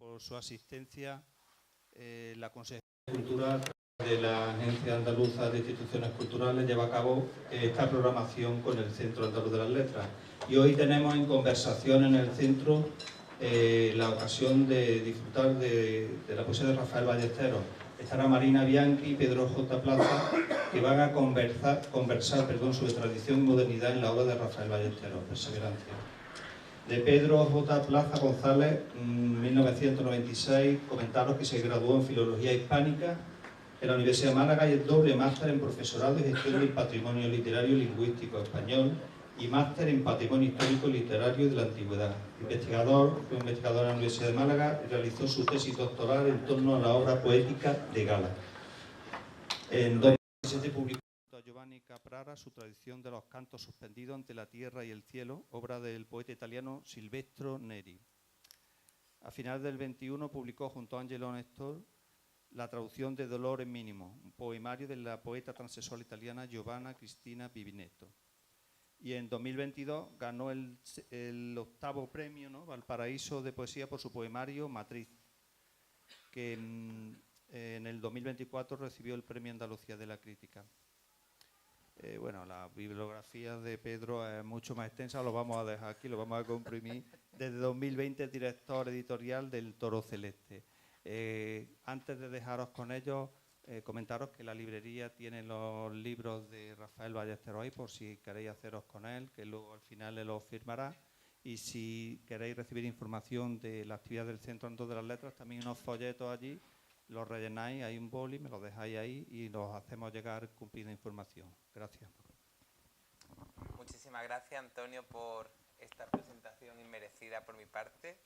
por su asistencia. La Consejería de Cultura de la Agencia Andaluza de Instituciones Culturales lleva a cabo esta programación con el Centro Andaluz de las Letras. Y hoy tenemos en conversación en el centro la ocasión de disfrutar de la poesía de Rafael Ballesteros. Estará Marina Bianchi y Pedro J. Plaza, que van a conversar sobre tradición y modernidad en la obra de Rafael Ballesteros, Perseverancia. De Pedro J. Plaza González, 1996, comentaros que se graduó en Filología Hispánica en la Universidad de Málaga y es doble máster en Profesorado y Gestión del Patrimonio Literario y Lingüístico Español y máster en Patrimonio Histórico y Literario de la Antigüedad. Fue investigador en la Universidad de Málaga y realizó su tesis doctoral en torno a la obra poética de Gala. En 2017 publicó junto a Giovanni Caprara su tradición de los cantos suspendidos ante la tierra y el cielo, obra del poeta italiano Silvestro Neri. A finales del 21 publicó junto a Angelo Nestor la traducción de Dolor en Mínimo, un poemario de la poeta transexual italiana Giovanna Cristina Pivinetto. Y en 2022 ganó el 8º premio, ¿no?, Valparaíso de Poesía por su poemario Matriz, que en el 2024 recibió el Premio Andalucía de la Crítica. Bueno, la bibliografía de Pedro es mucho más extensa, lo vamos a dejar aquí, lo vamos a comprimir. Desde 2020 es director editorial del Toro Celeste. Antes de dejaros con ellos, comentaros que la librería tiene los libros de Rafael Ballesteros ahí, por si queréis haceros con él, que luego al final él los firmará. Y si queréis recibir información de la actividad del Centro Andaluz de las Letras, también unos folletos allí, los rellenáis, hay un boli, me lo dejáis ahí y los hacemos llegar cumplida información. Gracias. Muchísimas gracias, Antonio, por esta presentación inmerecida por mi parte.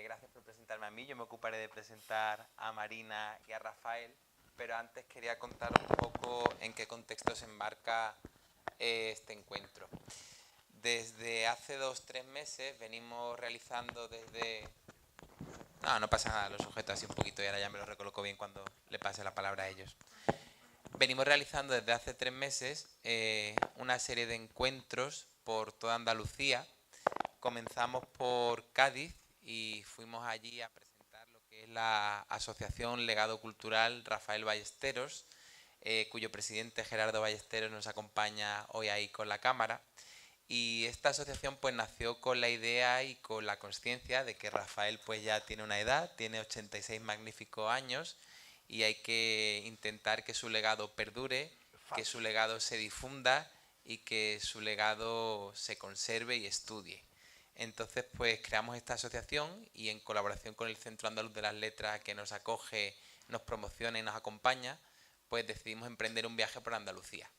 Gracias por presentarme a mí. Yo me ocuparé de presentar a Marina y a Rafael, pero antes quería contaros un poco en qué contexto se enmarca este encuentro. Desde hace 2-3 meses venimos realizando desde... No pasa nada, lo sujeto así un poquito y ahora ya me lo recoloco bien cuando le pase la palabra a ellos. Venimos realizando desde hace 3 meses una serie de encuentros por toda Andalucía. Comenzamos por Cádiz y fuimos allí a presentar lo que es la Asociación Legado Cultural Rafael Ballesteros, cuyo presidente Gerardo Ballesteros nos acompaña hoy ahí con la cámara. Y esta asociación pues nació con la idea y con la consciencia de que Rafael pues ya tiene una edad, tiene 86 magníficos años y hay que intentar que su legado perdure, que su legado se difunda y que su legado se conserve y estudie. Entonces pues creamos esta asociación y en colaboración con el Centro Andaluz de las Letras, que nos acoge, nos promociona y nos acompaña, pues decidimos emprender un viaje por Andalucía.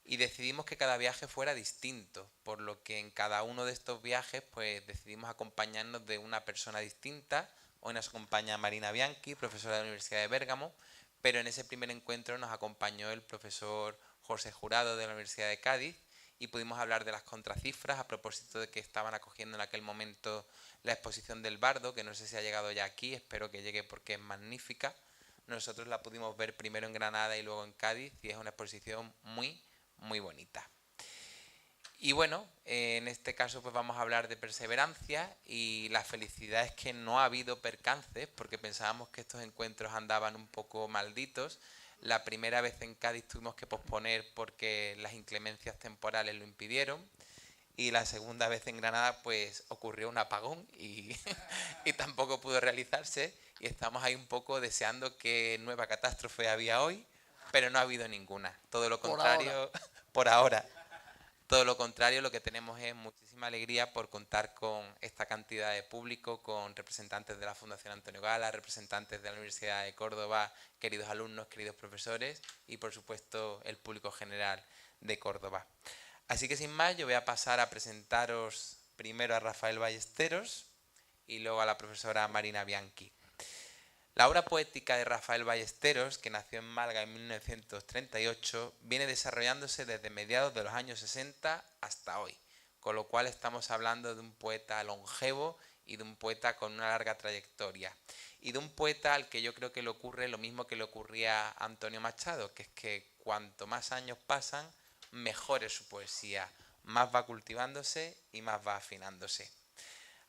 Y decidimos que cada viaje fuera distinto, por lo que en cada uno de estos viajes pues decidimos acompañarnos de una persona distinta. Hoy nos acompaña Marina Bianchi, profesora de la Universidad de Bérgamo, pero en ese primer encuentro nos acompañó el profesor José Jurado de la Universidad de Cádiz y pudimos hablar de las contracifras a propósito de que estaban acogiendo en aquel momento la exposición del Bardo, que no sé si ha llegado ya aquí, espero que llegue porque es magnífica. Nosotros la pudimos ver primero en Granada y luego en Cádiz y es una exposición muy bonita. Y bueno, en este caso pues vamos a hablar de perseverancia y la felicidad es que no ha habido percances porque pensábamos que estos encuentros andaban un poco malditos. La primera vez en Cádiz tuvimos que posponer porque las inclemencias temporales lo impidieron y la segunda vez en Granada pues ocurrió un apagón y tampoco pudo realizarse y estamos ahí un poco deseando qué nueva catástrofe había hoy, pero no ha habido ninguna. Todo lo contrario, por ahora. Todo lo contrario, lo que tenemos es muchísima alegría por contar con esta cantidad de público, con representantes de la Fundación Antonio Gala, representantes de la Universidad de Córdoba, queridos alumnos, queridos profesores y por supuesto el público general de Córdoba. Así que sin más, yo voy a pasar a presentaros primero a Rafael Ballesteros y luego a la profesora Marina Bianchi. La obra poética de Rafael Ballesteros, que nació en Málaga en 1938, viene desarrollándose desde mediados de los años 60 hasta hoy, con lo cual estamos hablando de un poeta longevo y de un poeta con una larga trayectoria, y de un poeta al que yo creo que le ocurre lo mismo que le ocurría a Antonio Machado, que es que cuanto más años pasan, mejor es su poesía, más va cultivándose y más va afinándose.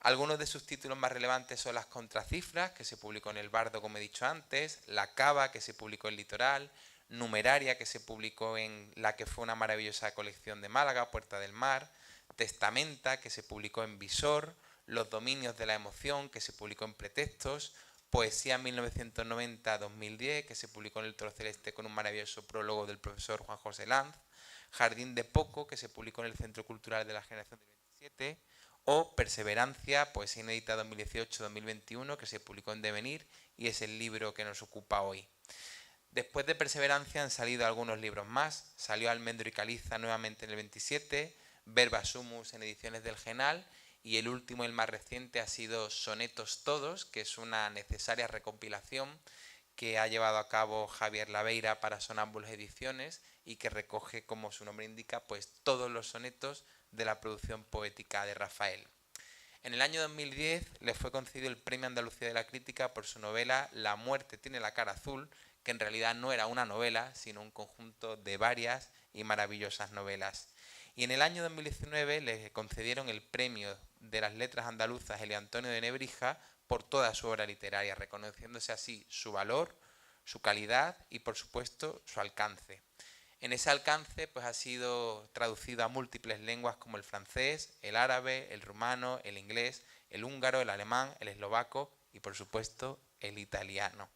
Algunos de sus títulos más relevantes son Las contracifras, que se publicó en El Bardo, como he dicho antes, La Cava, que se publicó en Litoral, Numeraria, que se publicó en la que fue una maravillosa colección de Málaga, Puerta del Mar, Testamenta, que se publicó en Visor, Los dominios de la emoción, que se publicó en Pretextos, Poesía 1990-2010, que se publicó en El Toro Celeste con un maravilloso prólogo del profesor Juan José Lanz, Jardín de Poco, que se publicó en el Centro Cultural de la Generación del 27, o Perseverancia, poesía inédita 2018-2021, que se publicó en Devenir y es el libro que nos ocupa hoy. Después de Perseverancia han salido algunos libros más. Salió Almendro y Caliza nuevamente en el 27, Verba Sumus en Ediciones del Genal, y el último y el más reciente ha sido Sonetos Todos, que es una necesaria recompilación que ha llevado a cabo Javier Laveira para Sonámbulos Ediciones y que recoge, como su nombre indica, pues todos los sonetos de la producción poética de Rafael. En el año 2010 le fue concedido el Premio Andalucía de la Crítica por su novela La muerte tiene la cara azul, que en realidad no era una novela, sino un conjunto de varias y maravillosas novelas. Y en el año 2019 le concedieron el Premio de las Letras Andaluzas Elio Antonio de Nebrija por toda su obra literaria, reconociéndose así su valor, su calidad y, por supuesto, su alcance. En ese alcance pues ha sido traducido a múltiples lenguas como el francés, el árabe, el rumano, el inglés, el húngaro, el alemán, el eslovaco y, por supuesto, el italiano.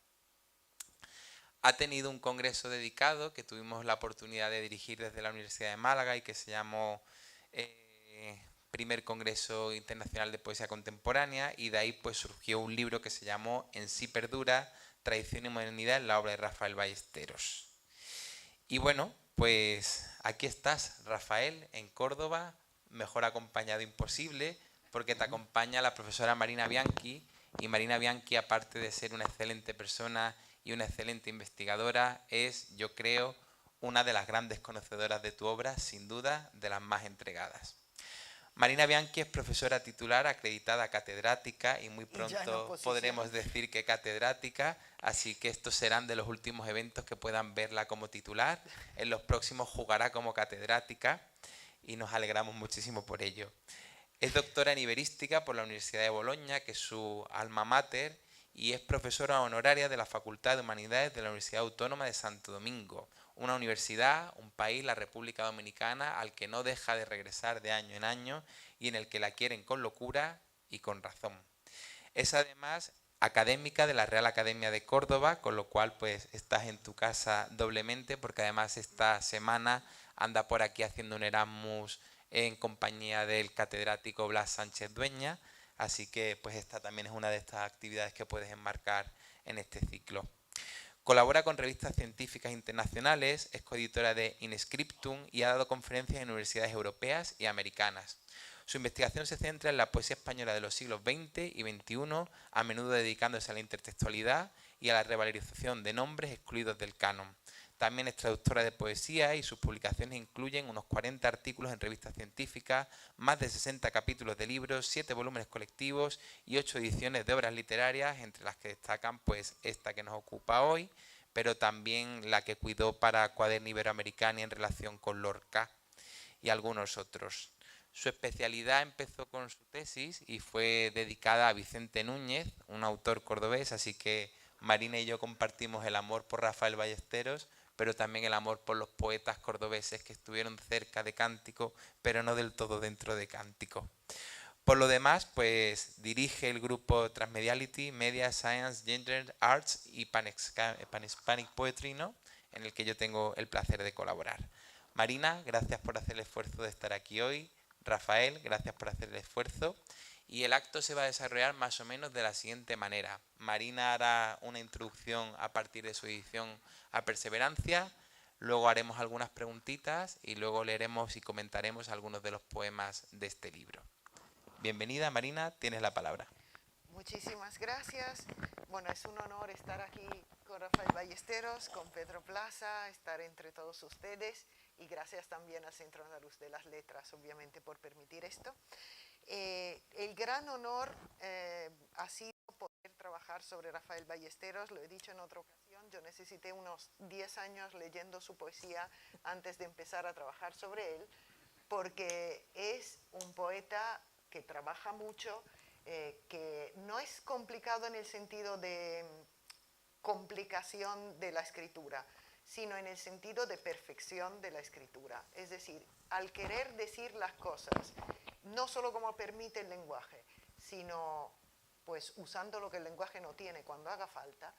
Ha tenido un congreso dedicado que tuvimos la oportunidad de dirigir desde la Universidad de Málaga y que se llamó Primer Congreso Internacional de Poesía Contemporánea, y de ahí pues surgió un libro que se llamó En sí perdura, tradición y modernidad en la obra de Rafael Ballesteros. Y bueno, pues aquí estás, Rafael, en Córdoba, mejor acompañado imposible, porque te acompaña la profesora Marina Bianchi, y Marina Bianchi, aparte de ser una excelente persona y una excelente investigadora, es, yo creo, una de las grandes conocedoras de tu obra, sin duda, de las más entregadas. Marina Bianchi es profesora titular acreditada catedrática y muy pronto podremos decir que catedrática, así que estos serán de los últimos eventos que puedan verla como titular. En los próximos jugará como catedrática y nos alegramos muchísimo por ello. Es doctora en Iberística por la Universidad de Boloña, que es su alma mater, y es profesora honoraria de la Facultad de Humanidades de la Universidad Autónoma de Santo Domingo, una universidad, un país, la República Dominicana, al que no deja de regresar de año en año y en el que la quieren con locura y con razón. Es además académica de la Real Academia de Córdoba, con lo cual pues estás en tu casa doblemente, porque además esta semana anda por aquí haciendo un Erasmus en compañía del catedrático Blas Sánchez Dueña, así que pues esta también es una de estas actividades que puedes enmarcar en este ciclo. Colabora con revistas científicas internacionales, es coeditora de In Scriptum y ha dado conferencias en universidades europeas y americanas. Su investigación se centra en la poesía española de los siglos XX y XXI, a menudo dedicándose a la intertextualidad y a la revalorización de nombres excluidos del canon. También es traductora de poesía y sus publicaciones incluyen unos 40 artículos en revistas científicas, más de 60 capítulos de libros, 7 volúmenes colectivos y 8 ediciones de obras literarias, entre las que destacan pues esta que nos ocupa hoy, pero también la que cuidó para Cuaderno Iberoamericano en relación con Lorca y algunos otros. Su especialidad empezó con su tesis y fue dedicada a Vicente Núñez, un autor cordobés, así que Marina y yo compartimos el amor por Rafael Ballesteros, pero también el amor por los poetas cordobeses que estuvieron cerca de Cántico, pero no del todo dentro de Cántico. Por lo demás, pues dirige el grupo Transmediality, Media, Science, Gender, Arts y Pan-Hispanic Poetry, ¿no?, en el que yo tengo el placer de colaborar. Marina, gracias por hacer el esfuerzo de estar aquí hoy. Rafael, gracias por hacer el esfuerzo. Y el acto se va a desarrollar más o menos de la siguiente manera. Marina hará una introducción a partir de su edición a Perseverancia, luego haremos algunas preguntitas y luego leeremos y comentaremos algunos de los poemas de este libro. Bienvenida, Marina, tienes la palabra. Muchísimas gracias. Bueno, es un honor estar aquí con Rafael Ballesteros, con Pedro Plaza, estar entre todos ustedes, y gracias también al Centro Andaluz de las Letras, obviamente, por permitir esto. El gran honor ha sido poder trabajar sobre Rafael Ballesteros. Lo he dicho en otra ocasión, yo necesité unos 10 años leyendo su poesía antes de empezar a trabajar sobre él, porque es un poeta que trabaja mucho, que no es complicado en el sentido de complicación de la escritura, sino en el sentido de perfección de la escritura. Es decir, al querer decir las cosas, no solo como permite el lenguaje, sino pues usando lo que el lenguaje no tiene cuando haga falta,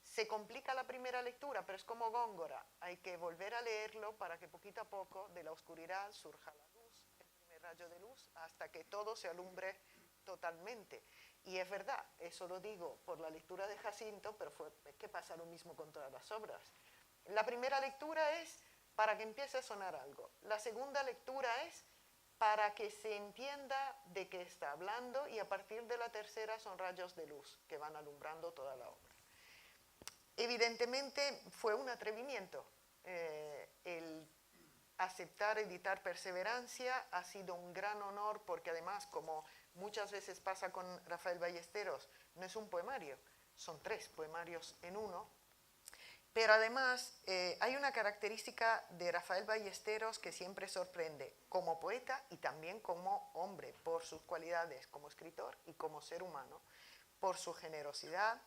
se complica la primera lectura, pero es como Góngora, hay que volver a leerlo para que poquito a poco de la oscuridad surja la luz, el primer rayo de luz, hasta que todo se alumbre totalmente. Y es verdad, eso lo digo por la lectura de Jacinto, pero es que pasa lo mismo con todas las obras. La primera lectura es para que empiece a sonar algo. La segunda lectura es para que se entienda de qué está hablando, y a partir de la tercera son rayos de luz que van alumbrando toda la obra. Evidentemente fue un atrevimiento. El aceptar editar Perseverancia ha sido un gran honor, porque además, como muchas veces pasa con Rafael Ballesteros, no es un poemario, son 3 poemarios en uno. Pero además hay una característica de Rafael Ballesteros que siempre sorprende, como poeta y también como hombre, por sus cualidades como escritor y como ser humano, por su generosidad,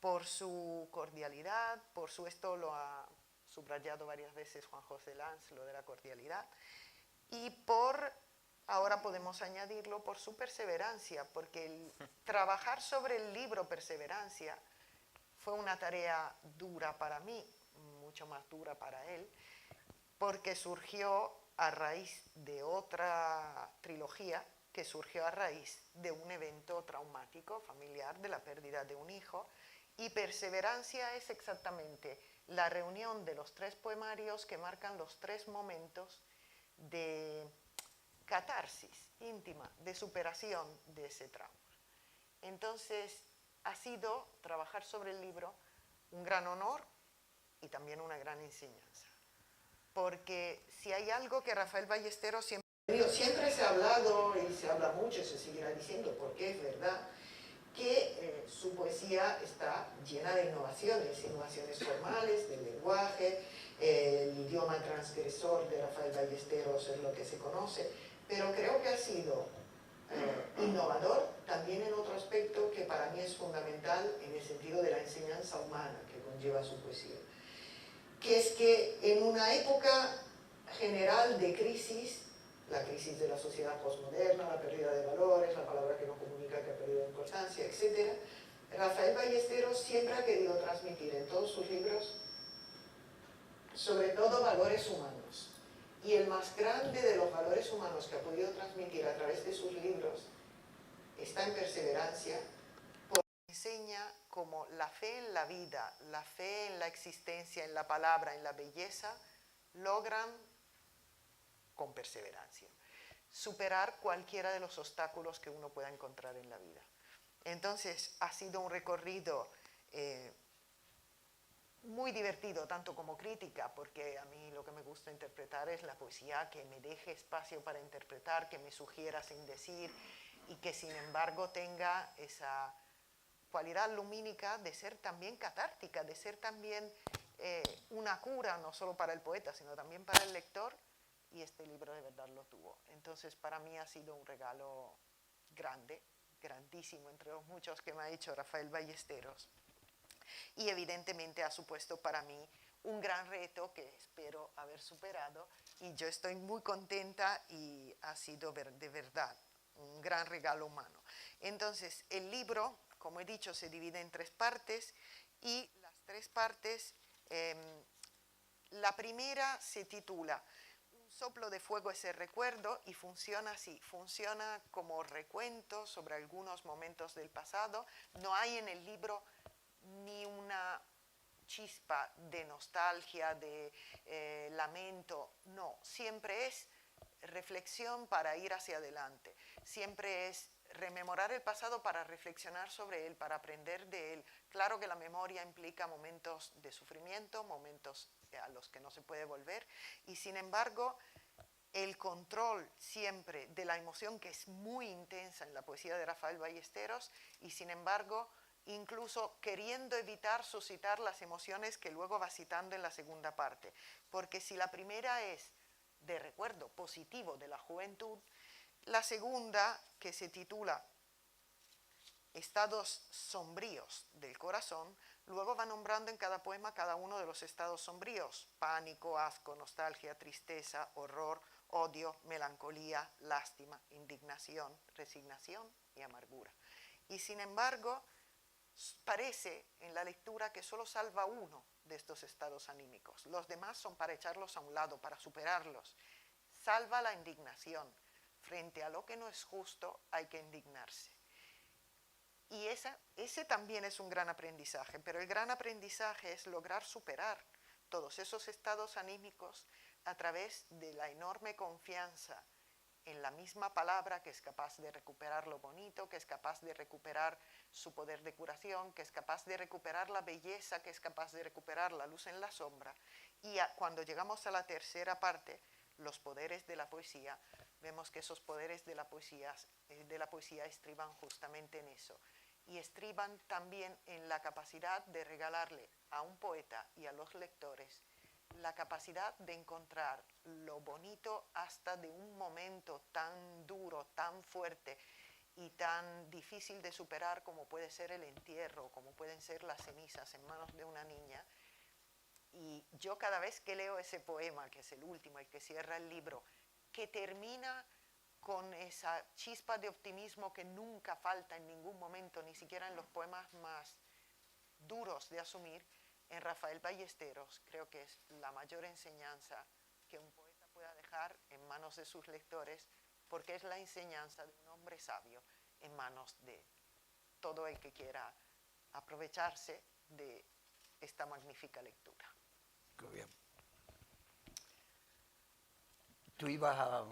por su cordialidad, esto lo ha subrayado varias veces Juan José Lanz, lo de la cordialidad, y ahora podemos añadirlo, por su perseverancia, porque el trabajar sobre el libro Perseverancia fue una tarea dura para mí, mucho más dura para él, porque surgió a raíz de otra trilogía, que surgió a raíz de un evento traumático familiar, de la pérdida de un hijo, y Perseverancia es exactamente la reunión de los 3 poemarios que marcan los 3 momentos de catarsis íntima, de superación de ese trauma. Entonces, ha sido trabajar sobre el libro un gran honor y también una gran enseñanza. Porque si hay algo que Rafael Ballesteros siempre se ha hablado, y se habla mucho y se seguirá diciendo, porque es verdad, que su poesía está llena de innovaciones formales, del lenguaje, el idioma transgresor de Rafael Ballesteros es lo que se conoce, pero creo que ha sido innovador también en otro aspecto que para mí es fundamental, en el sentido de la enseñanza humana que conlleva su poesía, que es que en una época general de crisis, la crisis de la sociedad postmoderna, la pérdida de valores, la palabra que no comunica que ha perdido importancia, etc., Rafael Ballesteros siempre ha querido transmitir en todos sus libros sobre todo valores humanos. Y el más grande de los valores humanos que ha podido transmitir a través de sus libros está en Perseverancia, porque enseña cómo la fe en la vida, la fe en la existencia, en la palabra, en la belleza, logran, con perseverancia, superar cualquiera de los obstáculos que uno pueda encontrar en la vida. Entonces, ha sido un recorrido muy divertido, tanto como crítica, porque a mí lo que me gusta interpretar es la poesía que me deje espacio para interpretar, que me sugiera sin decir, y que sin embargo tenga esa cualidad lumínica de ser también catártica, de ser también una cura, no solo para el poeta, sino también para el lector, y este libro de verdad lo tuvo. Entonces, para mí ha sido un regalo grande, grandísimo, entre los muchos que me ha hecho Rafael Ballesteros. Y evidentemente ha supuesto para mí un gran reto que espero haber superado, y yo estoy muy contenta, y ha sido de verdad un gran regalo humano. Entonces, el libro, como he dicho, se divide en 3 partes, y las 3 partes, la primera se titula Un soplo de fuego es el recuerdo, y funciona así, funciona como recuento sobre algunos momentos del pasado. No hay en el libro ni una chispa de nostalgia, de lamento, no, siempre es reflexión para ir hacia adelante, siempre es rememorar el pasado para reflexionar sobre él, para aprender de él. Claro que la memoria implica momentos de sufrimiento, momentos a los que no se puede volver, y sin embargo el control siempre de la emoción, que es muy intensa en la poesía de Rafael Ballesteros, y sin embargo incluso queriendo evitar suscitar las emociones que luego va citando en la segunda parte. Porque si la primera es de recuerdo positivo de la juventud, la segunda, que se titula estados sombríos del corazón, luego va nombrando en cada poema cada uno de los estados sombríos: pánico, asco, nostalgia, tristeza, horror, odio, melancolía, lástima, indignación, resignación y amargura. Y sin embargo, parece en la lectura que solo salva uno de estos estados anímicos. Los demás son para echarlos a un lado, para superarlos. Salva la indignación. Frente a lo que no es justo hay que indignarse. Y ese también es un gran aprendizaje, pero el gran aprendizaje es lograr superar todos esos estados anímicos a través de la enorme confianza en la misma palabra, que es capaz de recuperar lo bonito, que es capaz de recuperar su poder de curación, que es capaz de recuperar la belleza, que es capaz de recuperar la luz en la sombra. Y cuando llegamos a la tercera parte, los poderes de la poesía, vemos que esos poderes de la poesía estriban justamente en eso. Y estriban también en la capacidad de regalarle a un poeta y a los lectores la capacidad de encontrar lo bonito hasta de un momento tan duro, tan fuerte y tan difícil de superar como puede ser el entierro, como pueden ser las cenizas en manos de una niña. Y yo cada vez que leo ese poema, que es el último, el que cierra el libro, que termina con esa chispa de optimismo que nunca falta en ningún momento, ni siquiera en los poemas más duros de asumir, en Rafael Ballesteros, creo que es la mayor enseñanza que un poeta pueda dejar en manos de sus lectores, porque es la enseñanza de un hombre sabio en manos de todo el que quiera aprovecharse de esta magnífica lectura. Qué bien. Tú ibas a...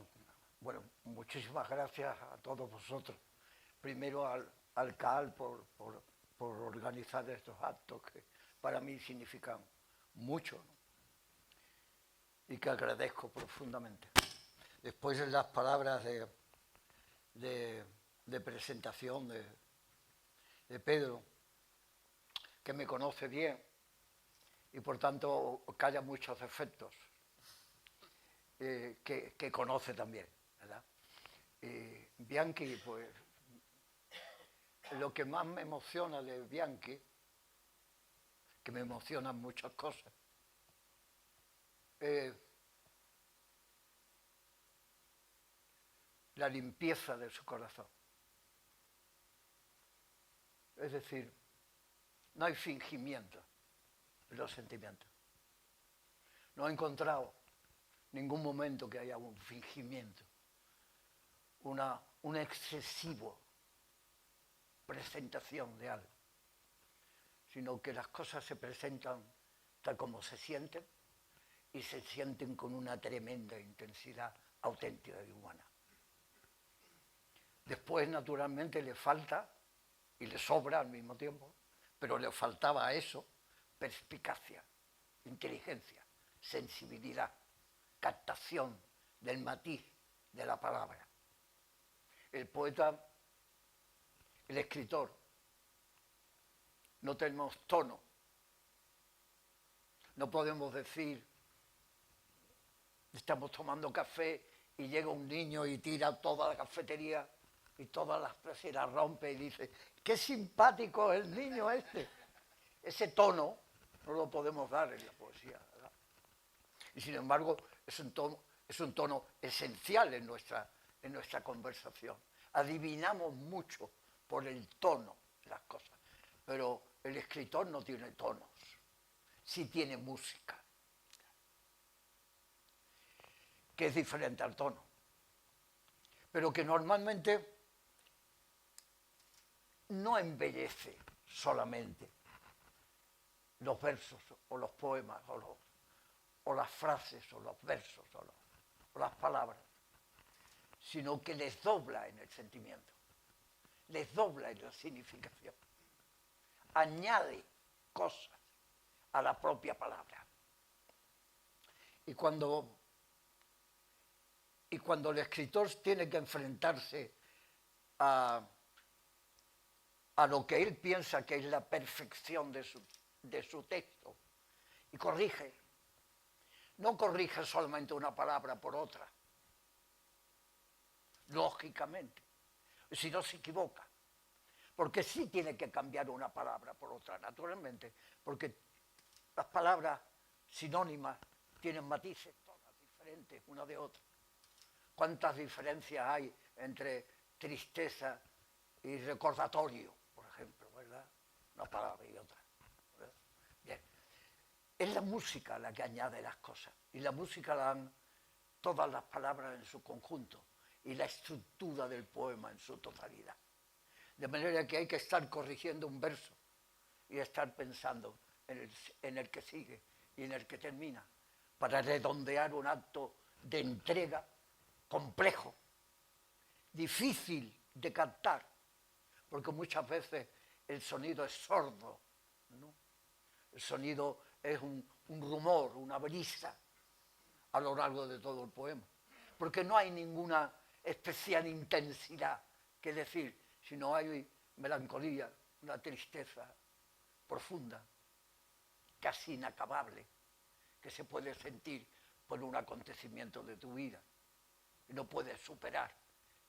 Bueno, muchísimas gracias a todos vosotros. Primero al CAL por organizar estos actos que para mí significan mucho, ¿no? Y que agradezco profundamente. Después en las palabras de presentación de Pedro, que me conoce bien y por tanto calla muchos defectos, que conoce también, ¿verdad? Bianchi, pues, lo que más me emociona de Bianchi, que me emocionan muchas cosas, la limpieza de su corazón. Es decir, no hay fingimiento en los sentimientos. No he encontrado ningún momento que haya un fingimiento, un excesivo presentación de algo, sino que las cosas se presentan tal como se sienten y se sienten con una tremenda intensidad auténtica y humana. Después, naturalmente, le falta, y le sobra al mismo tiempo, pero le faltaba a eso perspicacia, inteligencia, sensibilidad, captación del matiz de la palabra. El poeta, el escritor, no tenemos tono. No podemos decir, estamos tomando café y llega un niño y tira toda la cafetería y todas las presas y la rompe y dice, qué simpático es el niño este. Ese tono no lo podemos dar en la poesía, ¿verdad? Y sin embargo es un tono esencial en nuestra conversación. Adivinamos mucho por el tono de las cosas, pero el escritor no tiene tonos, sí tiene música, que es diferente al tono, pero que normalmente no embellece solamente los versos o los poemas o las frases o los versos o las palabras, sino que les dobla en el sentimiento, les dobla en la significación, añade cosas a la propia palabra. Y cuando el escritor tiene que enfrentarse a lo que él piensa que es la perfección de su texto, y corrige, no corrige solamente una palabra por otra, lógicamente, si no se equivoca, Porque sí tiene que cambiar una palabra por otra, naturalmente, porque las palabras sinónimas tienen matices todas diferentes una de otra. ¿Cuántas diferencias hay entre tristeza y recordatorio, por ejemplo, ¿verdad? Una palabra y otra. ¿Verdad? Bien. Es la música la que añade las cosas, y la música la dan todas las palabras en su conjunto, y la estructura del poema en su totalidad. De manera que hay que estar corrigiendo un verso y estar pensando en el que sigue y en el que termina, para redondear un acto de entrega complejo, difícil de captar, porque muchas veces el sonido es sordo, ¿no? El sonido es un rumor, una brisa a lo largo de todo el poema, porque no hay ninguna especial intensidad que decir, sino hay melancolía, una tristeza profunda, casi inacabable, que se puede sentir por un acontecimiento de tu vida, que no puedes superar,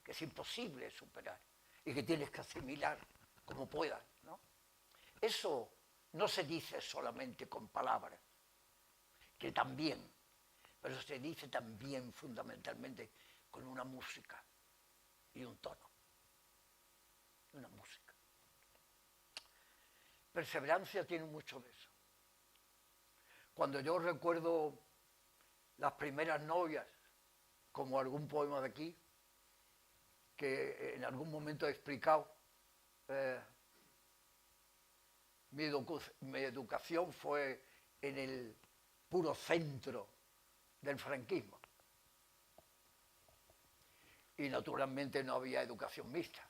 que es imposible superar, y que tienes que asimilar como puedas, ¿no? Eso no se dice solamente con palabras, que también, pero se dice también fundamentalmente con una música y un tono. Una música. Perseverancia tiene mucho de eso. Cuando yo recuerdo las primeras novias, como algún poema de aquí, que en algún momento he explicado, mi educación fue en el puro centro del franquismo. Y naturalmente no había educación mixta.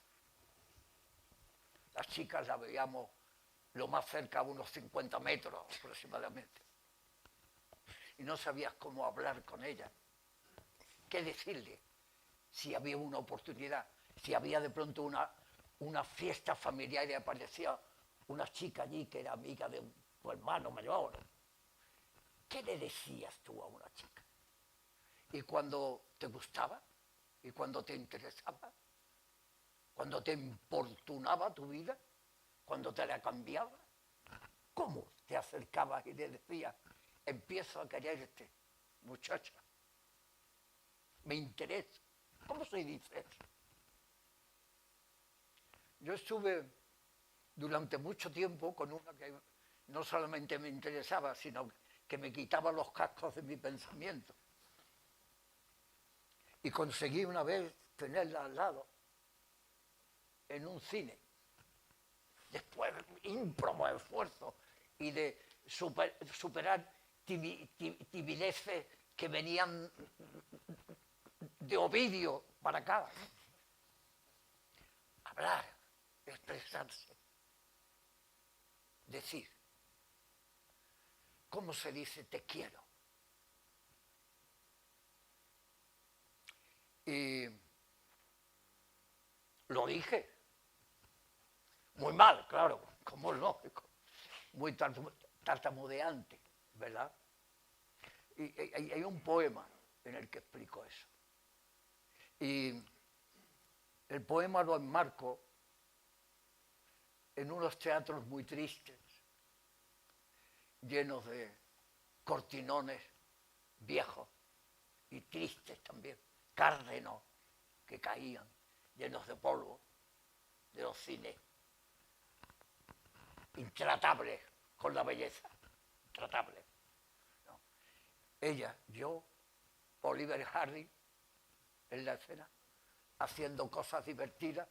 Las chicas las veíamos lo más cerca a unos 50 metros aproximadamente. Y no sabías cómo hablar con ellas, qué decirle, si había una oportunidad, si había de pronto una fiesta familiar y aparecía una chica allí que era amiga de tu hermano mayor. ¿Qué le decías tú a una chica? Y cuando te gustaba, y cuando te interesaba, cuando te importunaba tu vida, cuando te la cambiaba, ¿cómo te acercabas y le decías, empiezo a quererte, muchacha? Me interesa. ¿Cómo se dice eso? Yo estuve durante mucho tiempo con una que no solamente me interesaba, sino que me quitaba los cascos de mi pensamiento. Y conseguí una vez tenerla al lado en un cine, después de ímprobo esfuerzo y de superar timideces que venían de Ovidio para acá. Hablar, expresarse, decir. ¿Cómo se dice te quiero? Y lo dije. Muy mal, claro, como es lógico. Muy tartamudeante, ¿verdad? Y hay un poema en el que explico eso. Y el poema lo enmarco en unos teatros muy tristes, llenos de cortinones viejos y tristes también, cárdenos que caían, llenos de polvo, de los cines, intratables con la belleza, intratables. ¿No? Ella, yo, Oliver Hardy, en la escena, haciendo cosas divertidas,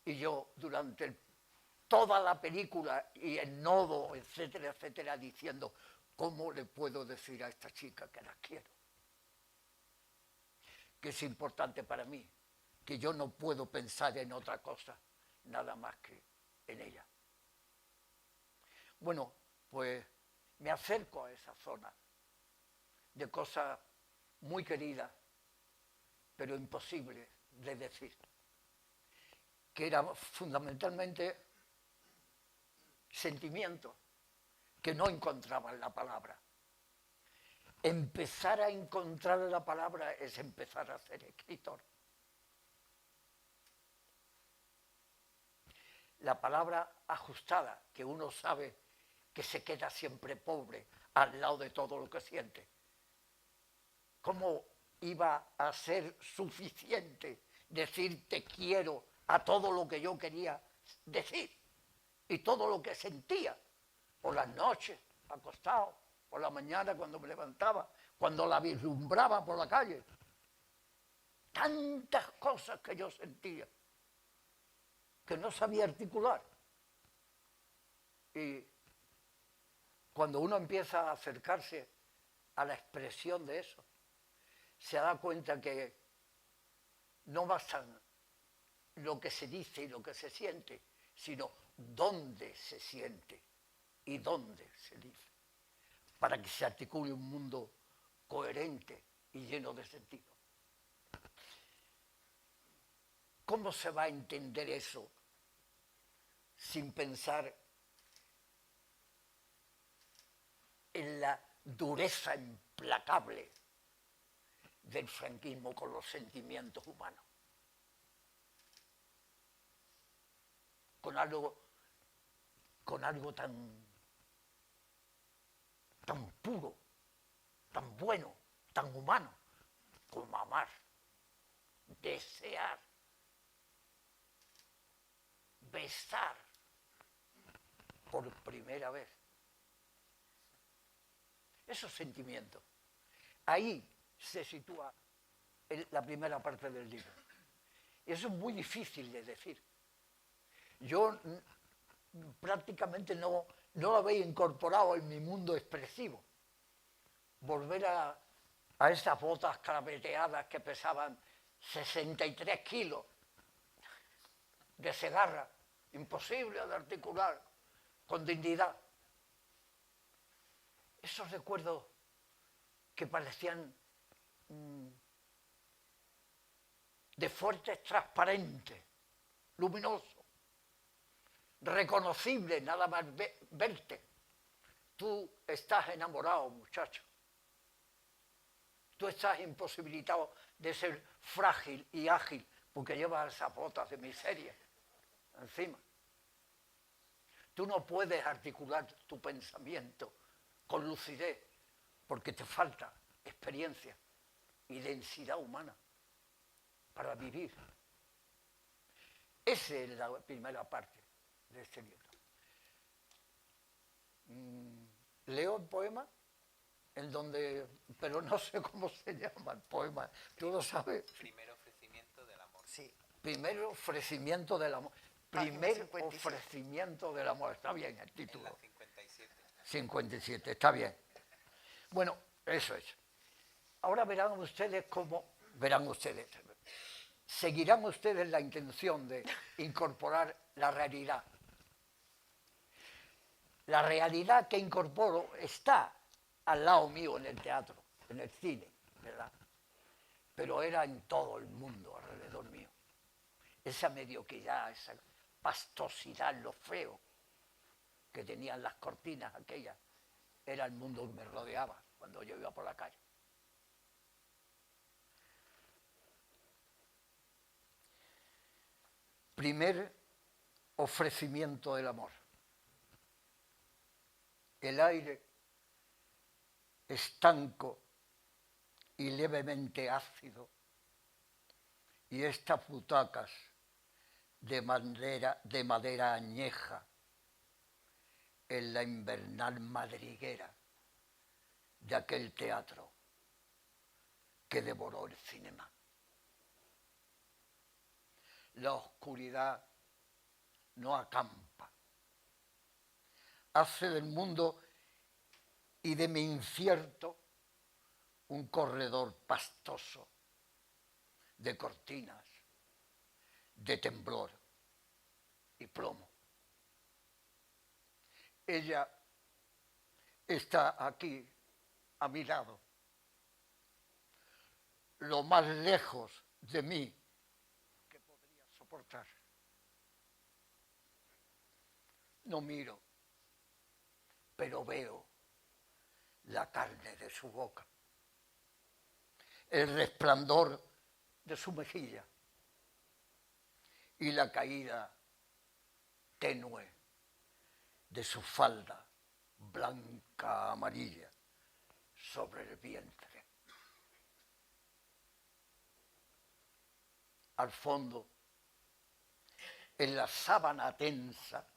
y yo durante toda la película y el nodo, etcétera, etcétera, diciendo, ¿cómo le puedo decir a esta chica que la quiero? Que es importante para mí, que yo no puedo pensar en otra cosa, nada más que en ella. Bueno, pues me acerco a esa zona de cosas muy queridas, pero imposibles de decir, que era fundamentalmente sentimientos que no encontraban la palabra. Empezar a encontrar la palabra es empezar a ser escritor. la palabra ajustada, que uno sabe que se queda siempre pobre al lado de todo lo que siente. ¿Cómo iba a ser suficiente decir te quiero a todo lo que yo quería decir y todo lo que sentía por las noches acostado, por la mañana cuando me levantaba, cuando la vislumbraba por la calle? Tantas cosas que yo sentía que no sabía articular. Y cuando uno empieza a acercarse a la expresión de eso, se da cuenta que no bastan lo que se dice y lo que se siente, sino dónde se siente y dónde se dice, para que se articule un mundo coherente y lleno de sentido. ¿Cómo se va a entender eso sin pensar en la dureza implacable del franquismo con los sentimientos humanos? Con algo tan puro, tan bueno, tan humano, como amar, desear, besar por primera vez. Esos sentimientos. Ahí se sitúa la primera parte del libro. Y eso es muy difícil de decir. Yo prácticamente no lo había incorporado en mi mundo expresivo. Volver a esas botas carabeteadas que pesaban 63 kilos de segarra, imposible de articular con dignidad. Esos recuerdos que parecían de fuertes transparentes, luminosos, reconocibles nada más verte. Tú estás enamorado, muchacho. Tú estás imposibilitado de ser frágil y ágil porque llevas esas botas de miseria encima. Tú no puedes articular tu pensamiento con lucidez porque te falta experiencia y densidad humana para vivir. Esa es la primera parte de este libro. Leo el poema en donde, pero no sé cómo se llama el poema. ¿Tú lo sabes? Primer ofrecimiento del amor. Sí. Primer ofrecimiento del amor. Primer 57. ofrecimiento del amor. Está bien el título. En la 57. 57, está bien. Bueno, eso es. Ahora verán ustedes seguirán ustedes la intención de incorporar la realidad. La realidad que incorporo está al lado mío en el teatro, en el cine, ¿verdad? Pero era en todo el mundo alrededor mío. Esa mediocridad, esa pastosidad, lo feo que tenían las cortinas aquellas, era el mundo que me rodeaba cuando yo iba por la calle. Primer ofrecimiento del amor. El aire estanco y levemente ácido y estas butacas de madera añeja en la invernal madriguera de aquel teatro que devoró el cinema. La oscuridad no acampa. Hace del mundo y de mi incierto un corredor pastoso de cortinas, de temblor y plomo. Ella está aquí a mi lado, lo más lejos de mí que podría soportar. No miro, pero veo la carne de su boca, el resplandor de su mejilla y la caída tenue de su falda blanca amarilla sobre el vientre. Al fondo, en la sábana tensa,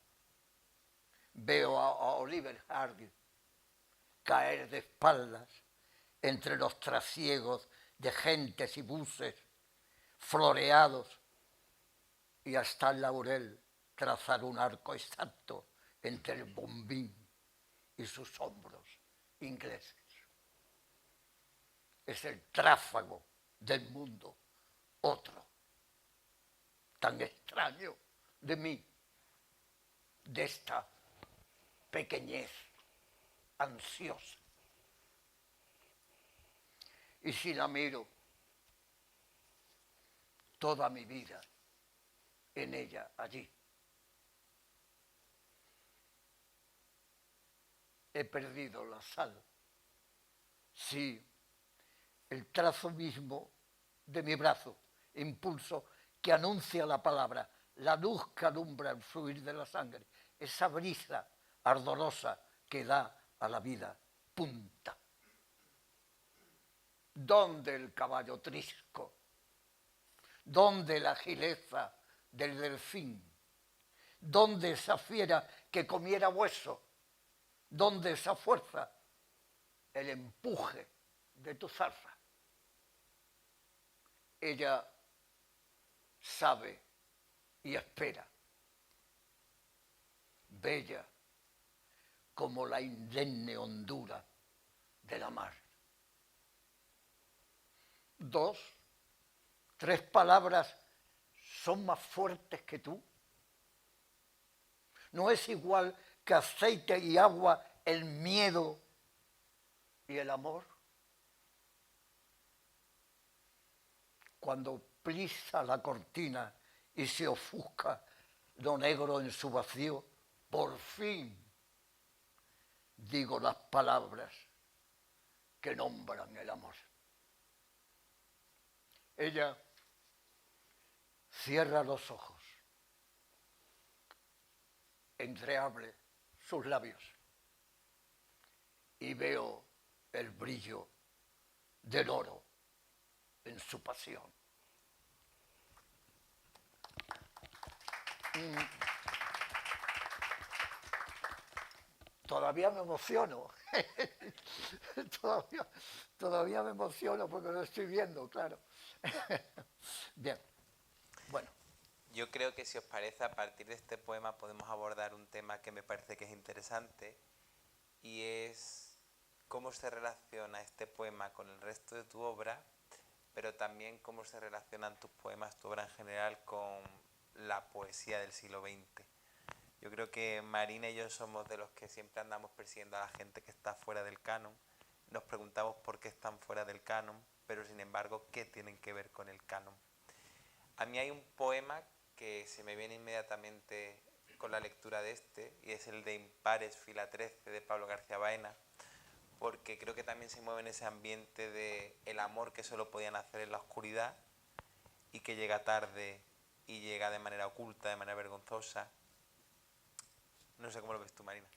veo a Oliver Hardy caer de espaldas entre los trasiegos de gentes y buses floreados, y hasta el laurel trazar un arco exacto entre el bombín y sus hombros ingleses. Es el tráfago del mundo, otro, tan extraño de mí, de esta pequeñez ansiosa. Y si la miro toda mi vida en ella, allí, he perdido la sal. Sí, el trazo mismo de mi brazo, impulso que anuncia la palabra, la luz que alumbra el fluir de la sangre, esa brisa ardorosa que da a la vida punta. ¿Dónde el caballo trisco? ¿Dónde la agileza del delfín? ¿Dónde esa fiera que comiera hueso? ¿Dónde esa fuerza? El empuje de tu zarza. Ella sabe y espera, bella como la indemne hondura de la mar. 2, 3 palabras son más fuertes que tú. No es igual que aceite y agua el miedo y el amor. Cuando plisa la cortina y se ofusca lo negro en su vacío, por fin digo las palabras que nombran el amor. Ella cierra los ojos, entreabre sus labios y veo el brillo del oro en su pasión. Todavía me emociono, todavía me emociono porque lo estoy viendo, claro. Bien, bueno. Yo creo que si os parece, a partir de este poema podemos abordar un tema que me parece que es interesante, y es cómo se relaciona este poema con el resto de tu obra, pero también cómo se relacionan tus poemas, tu obra en general, con la poesía del siglo XX. Yo creo que Marina y yo somos de los que siempre andamos persiguiendo a la gente que está fuera del canon. Nos preguntamos por qué están fuera del canon, pero sin embargo, ¿qué tienen que ver con el canon? A mí hay un poema que se me viene inmediatamente con la lectura de este, y es el de Impares, fila 13, de Pablo García Baena, porque creo que también se mueve en ese ambiente de el amor que solo podían hacer en la oscuridad y que llega tarde y llega de manera oculta, de manera vergonzosa. No sé cómo lo ves tú, Marina.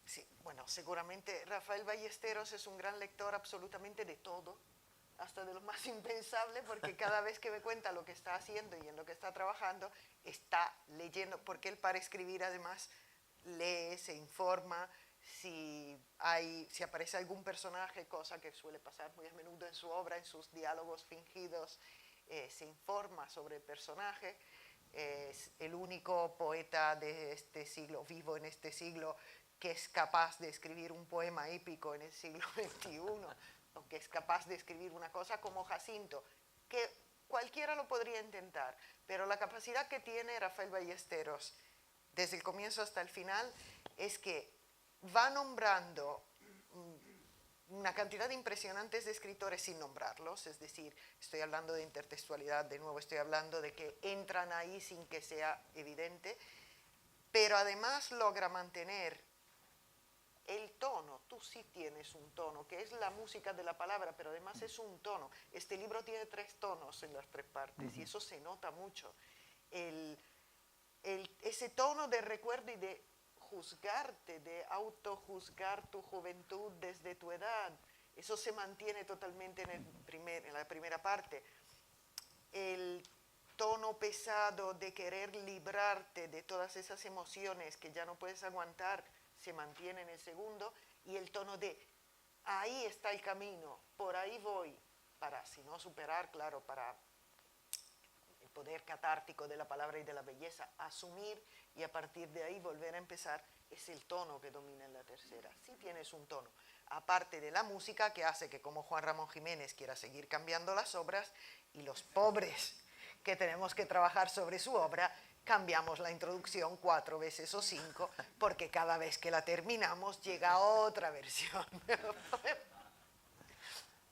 Sí, bueno, seguramente Rafael Ballesteros es un gran lector absolutamente de todo, hasta de lo más impensable, porque cada vez que me cuenta lo que está haciendo y en lo que está trabajando, está leyendo, porque él para escribir además lee, se informa, si aparece algún personaje, cosa que suele pasar muy a menudo en su obra, en sus diálogos fingidos, se informa sobre el personaje. Es el único poeta de este siglo, vivo en este siglo, que es capaz de escribir un poema épico en el siglo XXI, o que es capaz de escribir una cosa como Jacinto, que cualquiera lo podría intentar, pero la capacidad que tiene Rafael Ballesteros desde el comienzo hasta el final es que va nombrando una cantidad impresionante de escritores sin nombrarlos, es decir, estoy hablando de intertextualidad, de nuevo estoy hablando de que entran ahí sin que sea evidente, pero además logra mantener el tono. Tú sí tienes un tono, que es la música de la palabra, pero además es un tono. Este libro tiene 3 tonos en las 3 partes, y eso se nota mucho. Ese ese tono de recuerdo y de juzgarte, de autojuzgar tu juventud desde tu edad. Eso se mantiene totalmente en la primera parte. El tono pesado de querer librarte de todas esas emociones que ya no puedes aguantar se mantiene en el segundo, y el tono de ahí está el camino, por ahí voy, para, si no superar, claro, para el poder catártico de la palabra y de la belleza, asumir y a partir de ahí volver a empezar, es el tono que domina en la tercera. Sí tienes un tono, aparte de la música que hace que como Juan Ramón Jiménez quiera seguir cambiando las obras, y los pobres que tenemos que trabajar sobre su obra, cambiamos la introducción 4 veces o 5, porque cada vez que la terminamos llega otra versión.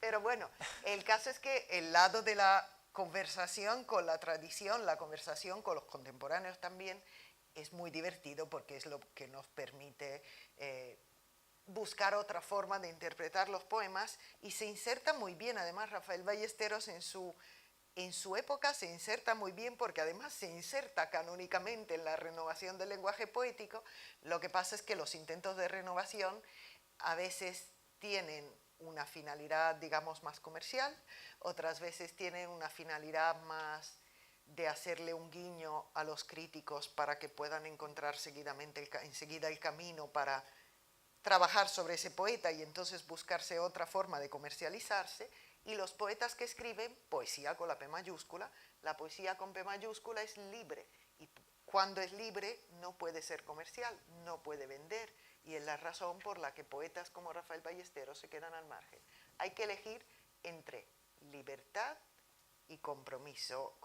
Pero bueno, el caso es que el lado de la conversación con la tradición, la conversación con los contemporáneos también, es muy divertido porque es lo que nos permite buscar otra forma de interpretar los poemas, y se inserta muy bien, además Rafael Ballesteros en su época se inserta muy bien porque además se inserta canónicamente en la renovación del lenguaje poético. Lo que pasa es que los intentos de renovación a veces tienen una finalidad, digamos, más comercial, otras veces tienen una finalidad más de hacerle un guiño a los críticos para que puedan encontrar enseguida el camino para trabajar sobre ese poeta y entonces buscarse otra forma de comercializarse. Y los poetas que escriben poesía con la P mayúscula, la poesía con P mayúscula es libre, y cuando es libre no puede ser comercial, no puede vender, y es la razón por la que poetas como Rafael Ballesteros se quedan al margen. Hay que elegir entre libertad y compromiso,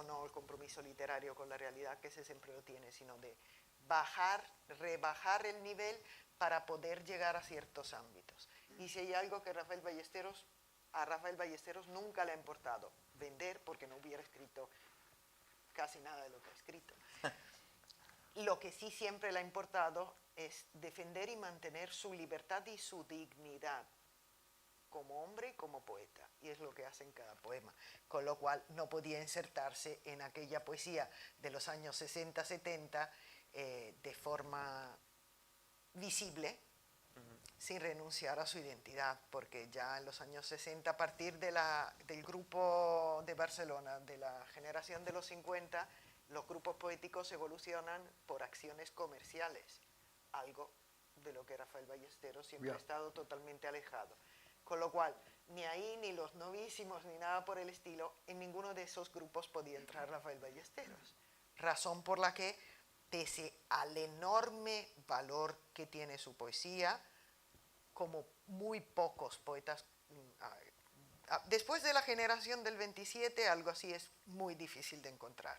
no el compromiso literario con la realidad, que ese siempre lo tiene, sino de rebajar el nivel para poder llegar a ciertos ámbitos. Y si hay algo que a Rafael Ballesteros nunca le ha importado, vender, porque no hubiera escrito casi nada de lo que ha escrito. Lo que sí siempre le ha importado es defender y mantener su libertad y su dignidad como hombre y como poeta, y es lo que hace en cada poema, con lo cual no podía insertarse en aquella poesía de los años 60-70 de forma visible, sin renunciar a su identidad, porque ya en los años 60, a partir del grupo de Barcelona, de la generación de los 50, los grupos poéticos evolucionan por acciones comerciales, algo de lo que Rafael Ballesteros siempre ha estado totalmente alejado. Con lo cual, ni ahí, ni los novísimos, ni nada por el estilo, en ninguno de esos grupos podía entrar Rafael Ballesteros. Razón por la que, pese al enorme valor que tiene su poesía, como muy pocos poetas, después de la generación del 27, algo así es muy difícil de encontrar.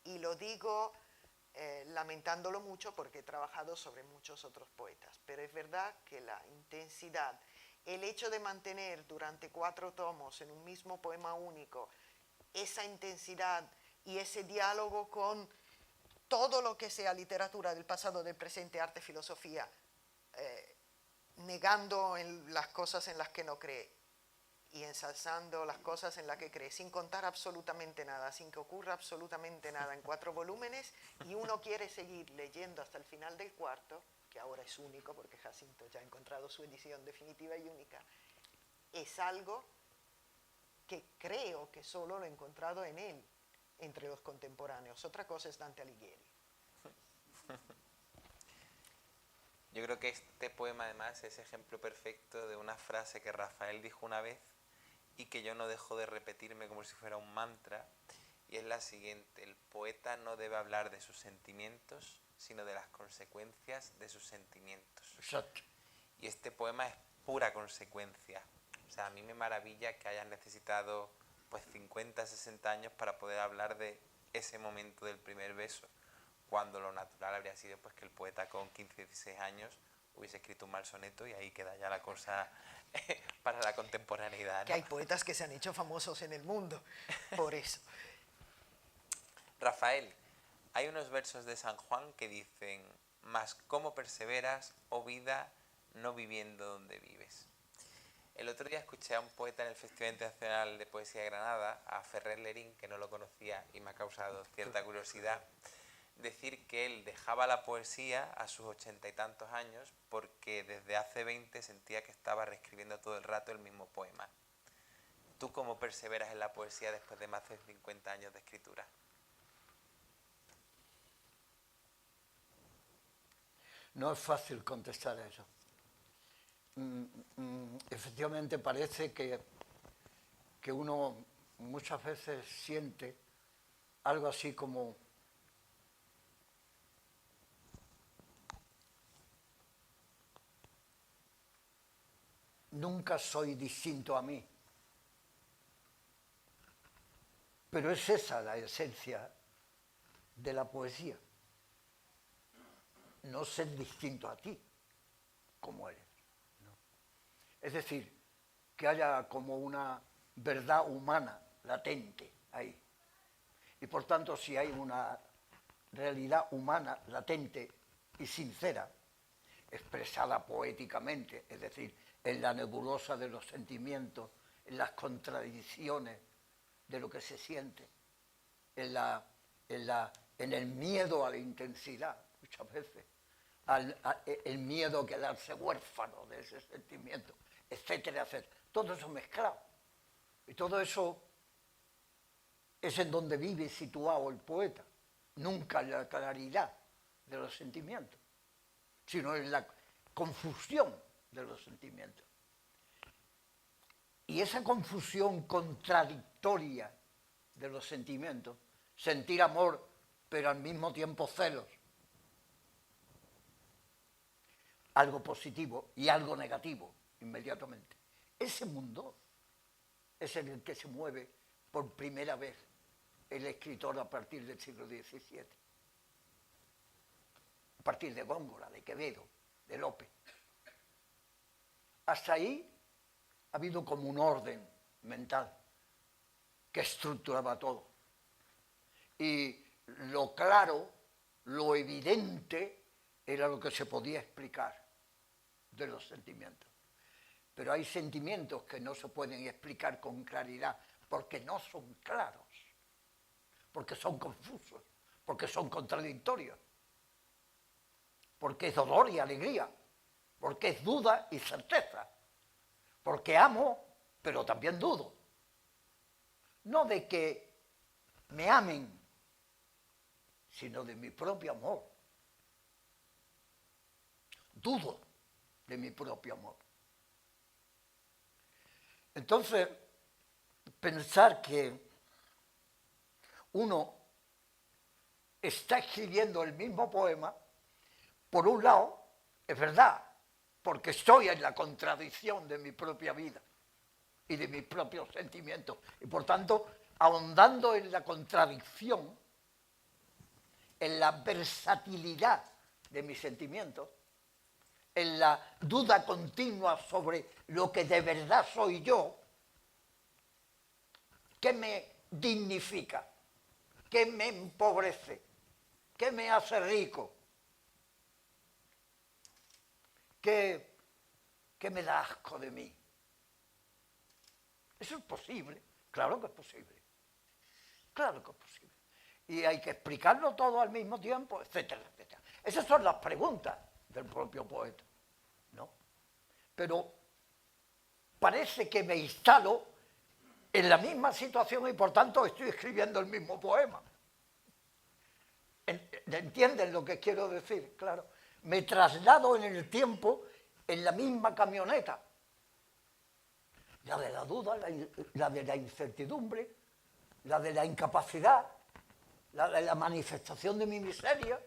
Y lo digo lamentándolo mucho porque he trabajado sobre muchos otros poetas, pero es verdad que la intensidad, el hecho de mantener durante 4 tomos en un mismo poema único esa intensidad y ese diálogo con todo lo que sea literatura del pasado, del presente, arte, filosofía, negando las cosas en las que no cree y ensalzando las cosas en las que cree, sin contar absolutamente nada, sin que ocurra absolutamente nada, en 4 volúmenes, y uno quiere seguir leyendo hasta el final del 4, que ahora es único porque Jacinto ya ha encontrado su edición definitiva y única, es algo que creo que solo lo he encontrado en él, entre los contemporáneos. Otra cosa es Dante Alighieri. Yo creo que este poema además es ejemplo perfecto de una frase que Rafael dijo una vez y que yo no dejo de repetirme como si fuera un mantra, y es la siguiente: el poeta no debe hablar de sus sentimientos, sino de las consecuencias de sus sentimientos. Exacto. Y este poema es pura consecuencia. O sea, a mí me maravilla que hayan necesitado pues 50, 60 años para poder hablar de ese momento del primer beso, cuando lo natural habría sido pues que el poeta con 15, 16 años hubiese escrito un mal soneto, y ahí queda ya la cosa para la contemporaneidad, ¿no? Que hay poetas que se han hecho famosos en el mundo por eso. Rafael, hay unos versos de San Juan que dicen: «Mas cómo perseveras, oh vida, no viviendo donde vives». El otro día escuché a un poeta en el Festival Internacional de Poesía de Granada, a Ferrer Lerín, que no lo conocía y me ha causado cierta curiosidad, decir que él dejaba la poesía a sus 80 y tantos años porque desde hace 20 sentía que estaba reescribiendo todo el rato el mismo poema. ¿Tú cómo perseveras en la poesía después de más de 50 años de escritura? No es fácil contestar a eso. Efectivamente parece que uno muchas veces siente algo así como nunca soy distinto a mí. Pero es esa la esencia de la poesía. No ser distinto a ti, como eres. ¿No? Es decir, que haya como una verdad humana latente ahí. Y por tanto, si hay una realidad humana latente y sincera, expresada poéticamente, es decir, en la nebulosa de los sentimientos, en las contradicciones de lo que se siente, en el miedo a la intensidad, muchas veces, el miedo a quedarse huérfano de ese sentimiento, etcétera, etcétera. Todo eso mezclado. Y todo eso es en donde vive situado el poeta, nunca en la claridad de los sentimientos, sino en la confusión de los sentimientos. Y esa confusión contradictoria de los sentimientos, sentir amor, pero al mismo tiempo celos, algo positivo y algo negativo inmediatamente. Ese mundo es en el que se mueve por primera vez el escritor a partir del siglo XVII. A partir de Góngora, de Quevedo, de Lope. Hasta ahí ha habido como un orden mental que estructuraba todo. Y lo claro, lo evidente, era lo que se podía explicar de los sentimientos. Pero hay sentimientos que no se pueden explicar con claridad porque no son claros, porque son confusos, porque son contradictorios, porque es dolor y alegría, porque es duda y certeza, porque amo, pero también dudo. No de que me amen, sino de mi propio amor. Dudo de mi propio amor. Entonces, pensar que uno está escribiendo el mismo poema, por un lado, es verdad, porque estoy en la contradicción de mi propia vida y de mis propios sentimientos, y por tanto, ahondando en la contradicción, en la versatilidad de mis sentimientos, en la duda continua sobre lo que de verdad soy yo, ¿qué me dignifica? ¿Qué me empobrece? ¿Qué me hace rico? ¿Qué me da asco de mí? ¿Eso es posible? Claro que es posible. Claro que es posible. Y hay que explicarlo todo al mismo tiempo, etcétera, etcétera. Esas son las preguntas del propio poeta, ¿no? Pero parece que me instalo en la misma situación y por tanto estoy escribiendo el mismo poema. ¿Entienden lo que quiero decir? Claro. Me traslado en el tiempo en la misma camioneta. La de la duda, la de la incertidumbre, la de la incapacidad, la de la manifestación de mi miseria,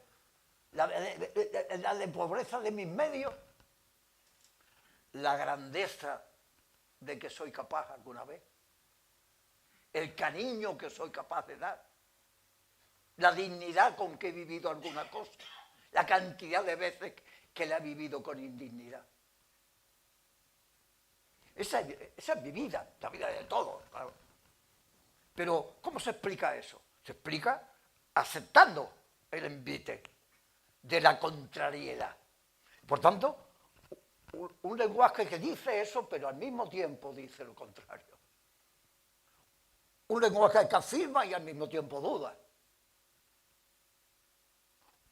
la de pobreza de mis medios, la grandeza de que soy capaz alguna vez, el cariño que soy capaz de dar, la dignidad con que he vivido alguna cosa, la cantidad de veces que la he vivido con indignidad. Esa es mi vida, la vida de todos, claro. Pero, ¿cómo se explica eso? Se explica aceptando el envite de la contrariedad. Por tanto, un lenguaje que dice eso, pero al mismo tiempo dice lo contrario. Un lenguaje que afirma y al mismo tiempo duda.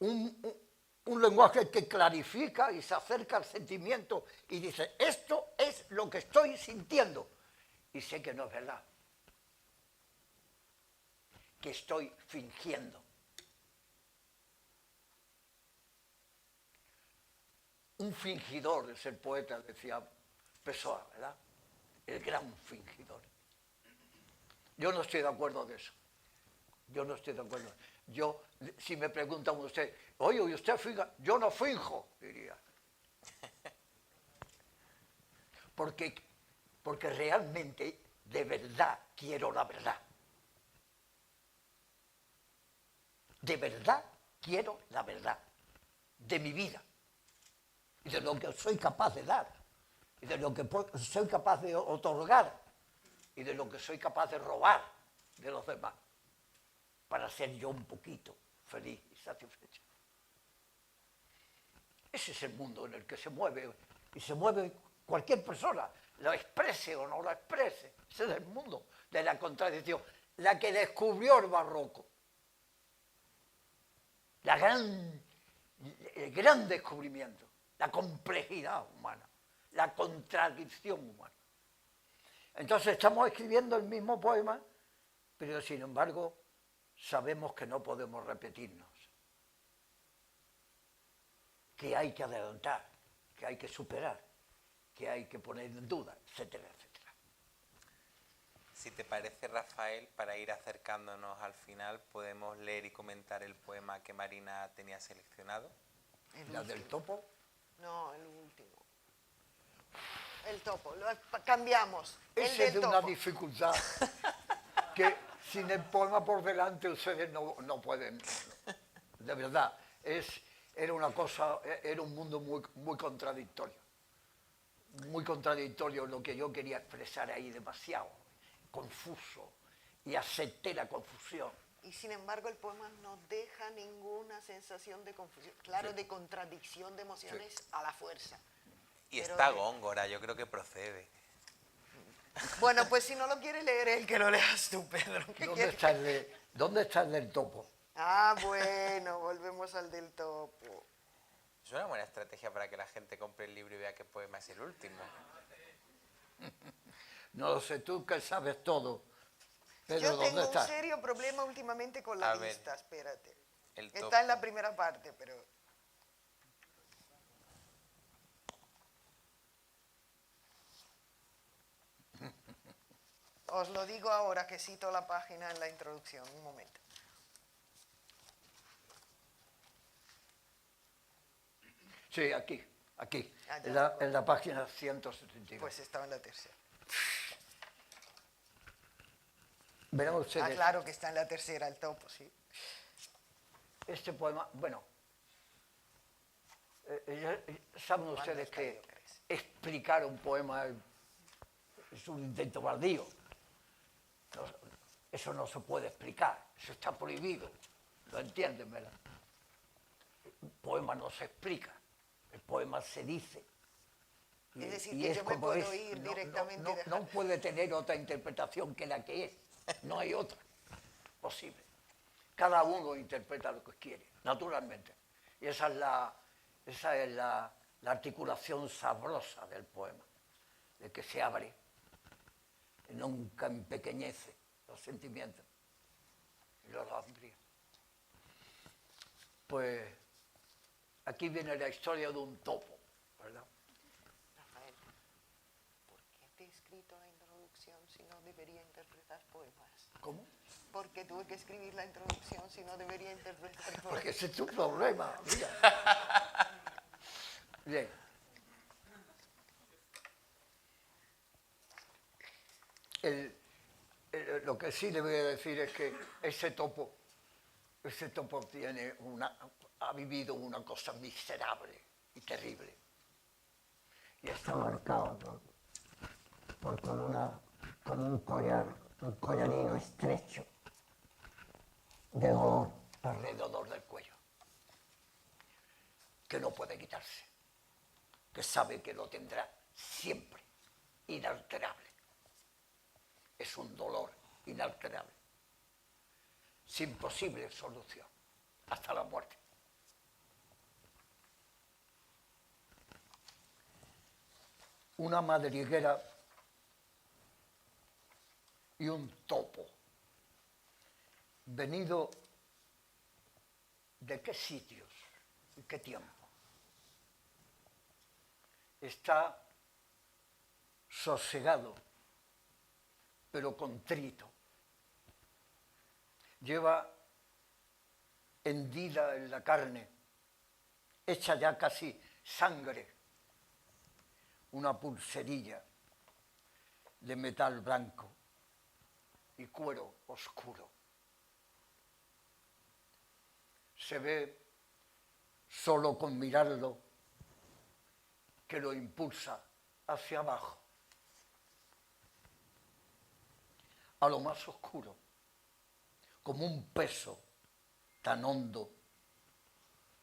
un lenguaje que clarifica y se acerca al sentimiento y dice, esto es lo que estoy sintiendo. Y sé que no es verdad, que estoy fingiendo. Un fingidor es el poeta, decía Pessoa, ¿verdad? El gran fingidor. Yo no estoy de acuerdo de eso. Yo no estoy de acuerdo. Yo, si me preguntan usted, oye, ¿y usted finga? Yo no finjo, diría. Porque realmente, de verdad, quiero la verdad. De verdad, quiero la verdad. De mi vida. Y de lo que soy capaz de dar. Y de lo que soy capaz de otorgar. Y de lo que soy capaz de robar de los demás. Para ser yo un poquito feliz y satisfecho. Ese es el mundo en el que se mueve, y se mueve cualquier persona, lo exprese o no lo exprese. Ese es el mundo de la contradicción, la que descubrió el barroco. El gran descubrimiento, la complejidad humana, la contradicción humana. Entonces estamos escribiendo el mismo poema, pero sin embargo sabemos que no podemos repetirnos, que hay que adelantar, que hay que superar, que hay que poner en duda, etcétera, etcétera. Si te parece, Rafael, para ir acercándonos al final, podemos leer y comentar el poema que Marina tenía seleccionado. ¿La del topo? No, el último. El topo, lo cambiamos. Ese es de una dificultad que sin el poema por delante ustedes no pueden. De verdad, era un mundo muy contradictorio. Muy contradictorio lo que yo quería expresar ahí, demasiado confuso, y acepté la confusión. Y sin embargo el poema no deja ninguna sensación de confusión, claro, Sí. de contradicción de emociones a la fuerza. Y Pero está Góngora, yo creo que procede. Bueno, pues si no lo quiere leer él, que lo leas tú, Pedro. ¿Dónde está el del topo? Ah, bueno, volvemos al del topo. Es una buena estrategia para que la gente compre el libro y vea qué poema es el último. No lo sé, tú que sabes todo. Pedro, Yo ¿dónde tengo un está? serio problema últimamente con la A ver, lista, espérate. el topo. Está en la primera parte, pero... Os lo digo ahora que cito la página en la introducción, un momento. Sí, aquí, Ah, ya. en la página 172. Pues estaba en la tercera. Verán ustedes, Ah, claro que está en la tercera el topo, sí. este poema, bueno, saben ustedes está, que yo creo? explicar un poema es un intento baldío. Eso no se puede explicar, eso está prohibido, ¿lo entienden, verdad? El poema no se explica, el poema se dice. Es decir, Y que es yo me como puedo es, ir directamente y dejar- no puede tener otra interpretación que la que es, no hay otra posible. Cada uno interpreta lo que quiere, naturalmente. Y esa es la articulación sabrosa del poema, de que se abre, nunca empequeñece los sentimientos y los amplía. Pues aquí viene la historia de un topo, ¿verdad? Rafael, ¿por qué te he escrito la introducción si no debería interpretar poemas? ¿Cómo? ¿Por qué tuve que escribir la introducción si no debería interpretar poemas? Porque ese es tu problema, mira. Bien. Lo que sí le voy a decir es que ese topo ha vivido una cosa miserable y terrible. Y está marcado con un collarino estrecho de dolor alrededor del cuello, que no puede quitarse, que sabe que lo tendrá siempre, inalterable. Es un dolor inalterable, sin posible solución, hasta la muerte. una madriguera y un topo. ¿Venido de qué sitios y qué tiempo? Está sosegado, pero contrito. Lleva hendida en la carne, hecha ya casi sangre, una pulserilla de metal blanco y cuero oscuro. Se ve solo con mirarlo que lo impulsa hacia abajo, a lo más oscuro, como un peso tan hondo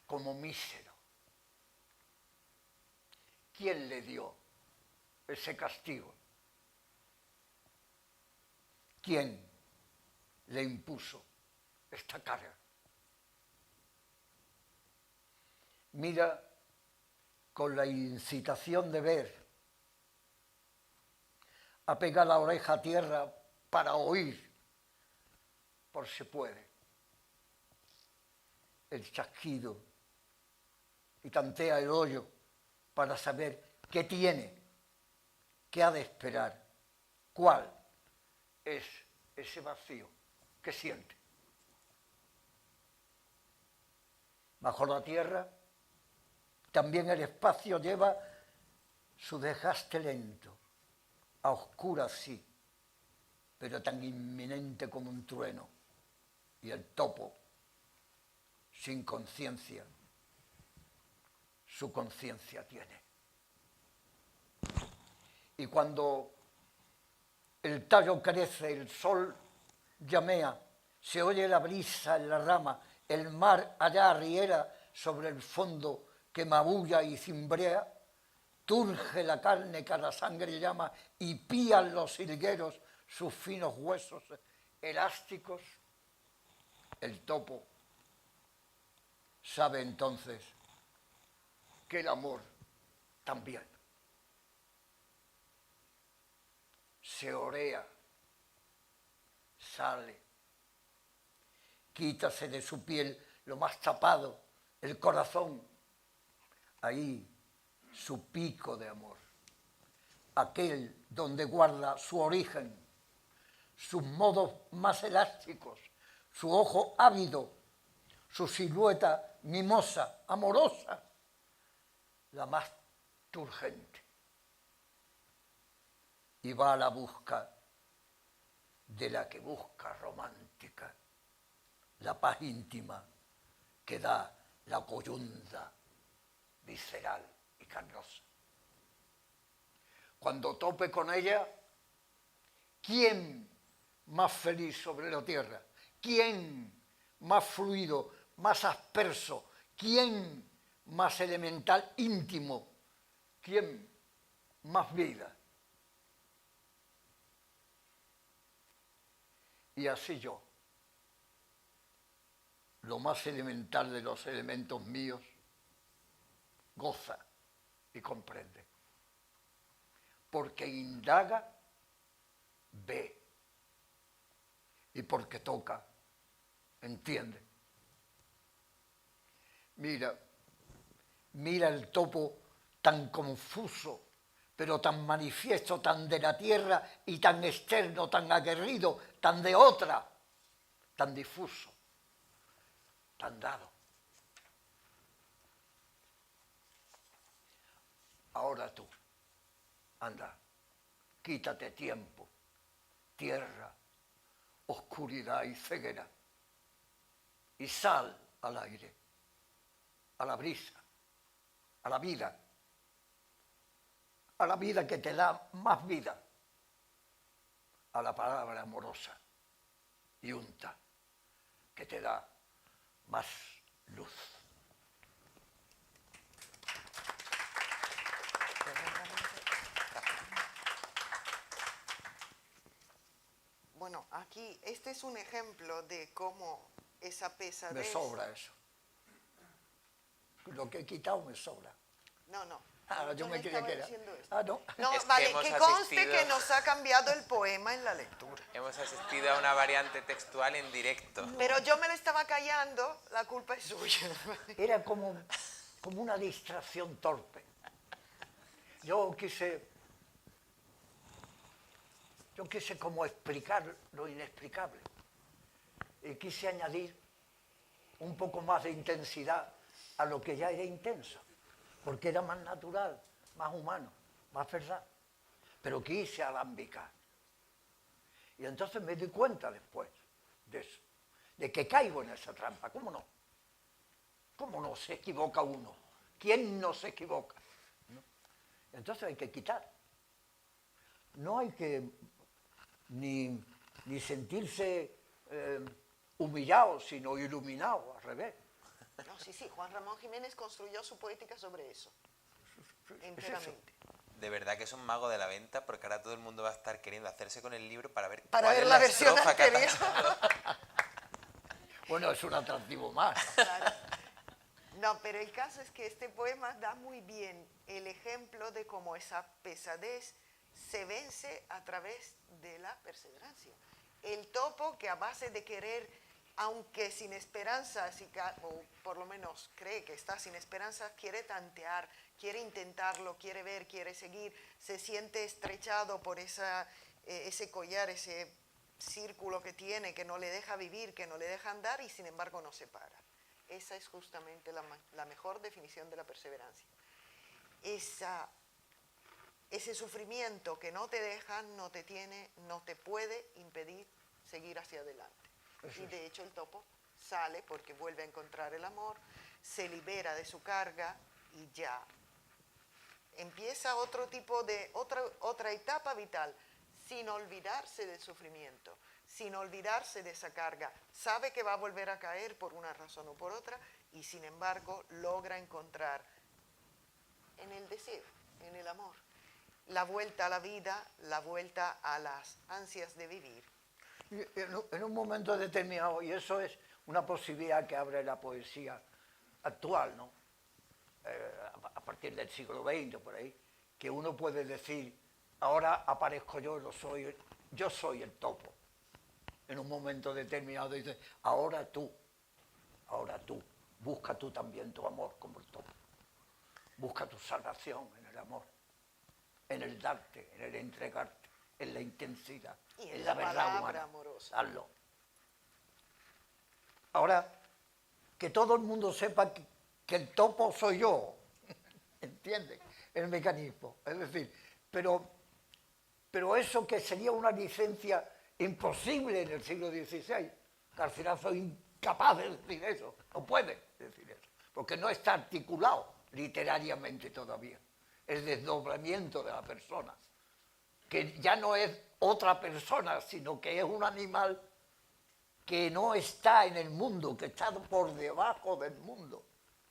como mísero. ¿Quién le dio ese castigo? ¿Quién le impuso esta carga? Mira con la incitación de ver, apega la oreja a tierra para oír, por si puede, el chasquido, y tantea el hoyo para saber qué tiene, qué ha de esperar, cuál es ese vacío que siente. Bajo la tierra también el espacio lleva su desgaste lento, a oscuras sí, pero tan inminente como un trueno. Y el topo, sin conciencia, su conciencia tiene. Y cuando el tallo crece, el sol llamea, se oye la brisa en la rama, el mar allá arriera sobre el fondo que mabulla y cimbrea, turge la carne que a la sangre llama y pían los hilgueros sus finos huesos elásticos, el topo sabe entonces que el amor también se orea, sale, quítase de su piel lo más tapado, el corazón, ahí su pico de amor, aquel donde guarda su origen, sus modos más elásticos, su ojo ávido, su silueta mimosa, amorosa, la más turgente. Y va a la busca de la que busca romántica, la paz íntima que da la coyunda visceral y carnosa. Cuando tope con ella, ¿quién más feliz sobre la tierra? ¿Quién más fluido, más asperso? ¿Quién más elemental, íntimo? ¿Quién más vida? Y así yo, lo más elemental de los elementos míos, goza y comprende. Porque indaga, ve. Y porque toca, entiende. Mira el topo tan confuso, pero tan manifiesto, tan de la tierra y tan externo, tan aguerrido, tan de otra, tan difuso, tan dado. Ahora tú, anda, quítate tiempo, tierra, oscuridad y ceguera, y sal al aire, a la brisa, a la vida que te da más vida, a la palabra amorosa y unta que te da más luz. Bueno, aquí este es un ejemplo de cómo esa pesadez... Me sobra eso. Lo que he quitado me sobra. No, Ah, yo no me creía estaba que era. diciendo eso. Ah, no. No, Es que vale, hemos que conste asistido- que nos ha cambiado el poema en la lectura. Hemos asistido a una variante textual en directo. Pero yo me lo estaba callando, la culpa es suya. Era como una distracción torpe. Yo quise como explicar lo inexplicable. Y quise añadir un poco más de intensidad a lo que ya era intenso, porque era más natural, más humano, más verdad. Pero quise alambicar. Y entonces me di cuenta después de eso, de que caigo en esa trampa. ¿Cómo no? ¿Cómo no se equivoca uno? ¿Quién no se equivoca? ¿No? Entonces hay que quitar. No hay que ni sentirse humillado, sino iluminado, al revés. No, sí, sí, Juan Ramón Jiménez construyó su poética sobre eso, enteramente. De verdad que es un mago de la venta, porque ahora todo el mundo va a estar queriendo hacerse con el libro para ver Para cuál ver es la versión estrofa que ha anterior. pasado. Bueno, es un atractivo más. Claro. No, pero el caso es que este poema da muy bien el ejemplo de cómo esa pesadez se vence a través de la perseverancia. El topo que a base de querer, aunque sin esperanza, o por lo menos cree que está sin esperanza, quiere tantear, quiere intentarlo, quiere ver, quiere seguir, se siente estrechado por ese collar, ese círculo que tiene, que no le deja vivir, que no le deja andar y sin embargo no se para. Esa es justamente la mejor definición de la perseverancia. Ese sufrimiento que no te deja, no te tiene, no te puede impedir seguir hacia adelante. Y de hecho el topo sale porque vuelve a encontrar el amor, se libera de su carga y ya empieza otra etapa vital, sin olvidarse del sufrimiento, sin olvidarse de esa carga. Sabe que va a volver a caer por una razón o por otra y sin embargo logra encontrar en el deseo, en el amor, la vuelta a la vida, la vuelta a las ansias de vivir. En un momento determinado, y eso es una posibilidad que abre la poesía actual, ¿no? A partir del siglo XX, por ahí, que uno puede decir, ahora aparezco yo soy el topo. En un momento determinado dice, ahora tú, busca tú también tu amor como el topo. Busca tu salvación en el amor, en el darte, en el entregarte, en la intensidad, Y en la verdad palabra humana. amorosa. Hazlo. Ahora, que todo el mundo sepa que el topo soy yo, ¿entiendes? El mecanismo. Es decir, pero eso que sería una licencia imposible en el siglo XVI, Garcilaso es incapaz de decir eso, no puede decir eso, porque no está articulado literariamente todavía. El desdoblamiento de la persona, que ya no es otra persona, sino que es un animal que no está en el mundo, que está por debajo del mundo,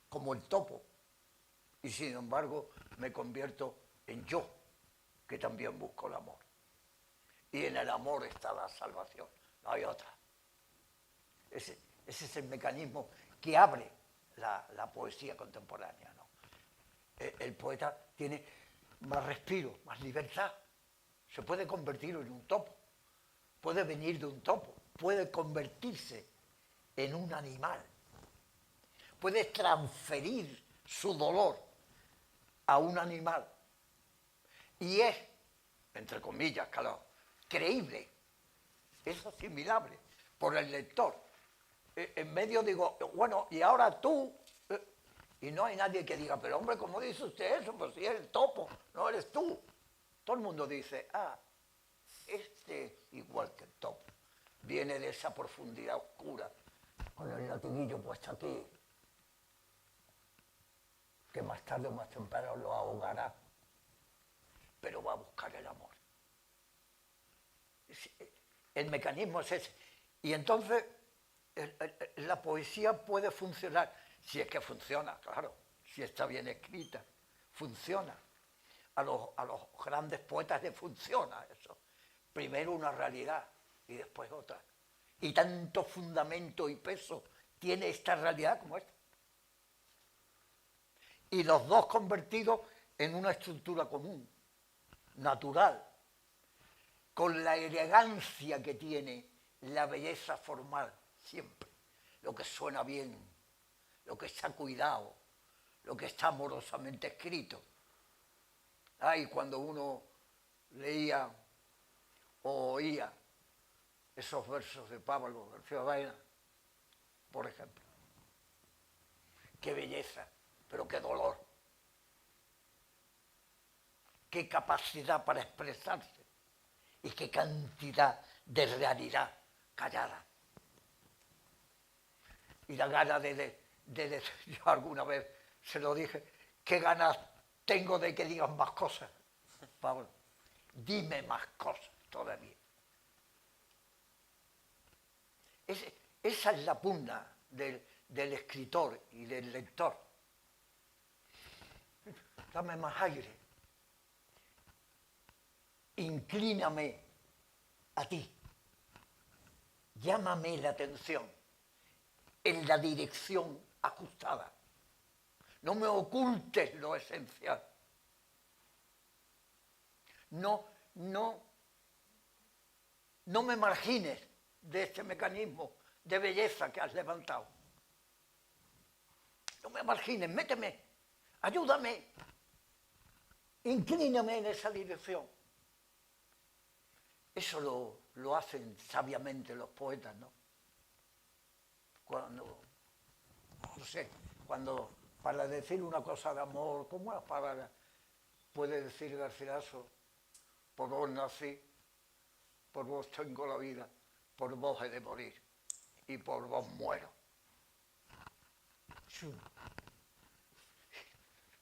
como el topo. Y sin embargo me convierto en yo, que también busco el amor. Y en el amor está la salvación, no hay otra. Ese es el mecanismo que abre la poesía contemporánea, ¿no? El poeta tiene más respiro, más libertad. Se puede convertir en un topo, puede venir de un topo, puede convertirse en un animal, puede transferir su dolor a un animal. Y es, entre comillas, claro, creíble, es asimilable por el lector. En medio digo, bueno, y ahora tú, y no hay nadie que diga, pero hombre, ¿cómo dice usted eso? Pues si es el topo, no eres tú. Todo el mundo dice, este es igual que el topo, viene de esa profundidad oscura, con el latiguillo puesto aquí, que más tarde o más temprano lo ahogará, pero va a buscar el amor. El mecanismo es ese. Y entonces la poesía puede funcionar, si es que funciona, claro, si está bien escrita, funciona. A los grandes poetas les funciona eso. Primero una realidad y después otra. Y tanto fundamento y peso tiene esta realidad como esta. Y los dos convertidos en una estructura común, natural, con la elegancia que tiene la belleza formal, siempre. Lo que suena bien, lo que está cuidado, lo que está amorosamente escrito. Ay, cuando uno leía o oía esos versos de Pablo García Baena, por ejemplo. Qué belleza, pero qué dolor. Qué capacidad para expresarse y qué cantidad de realidad callada. Y la gana yo alguna vez se lo dije, qué ganas tengo de que digas más cosas, Pablo. Dime más cosas todavía. Esa es la pugna del escritor y del lector. Dame más aire. Inclíname a ti. Llámame la atención en la dirección ajustada. No me ocultes lo esencial. No me margines de este mecanismo de belleza que has levantado. No me margines, méteme, ayúdame, inclíname en esa dirección. Eso lo hacen sabiamente los poetas, ¿no? Cuando, no sé, cuando para decir una cosa de amor, ¿cómo es para puede decir Garcilaso? Por vos nací, por vos tengo la vida, por vos he de morir y por vos muero.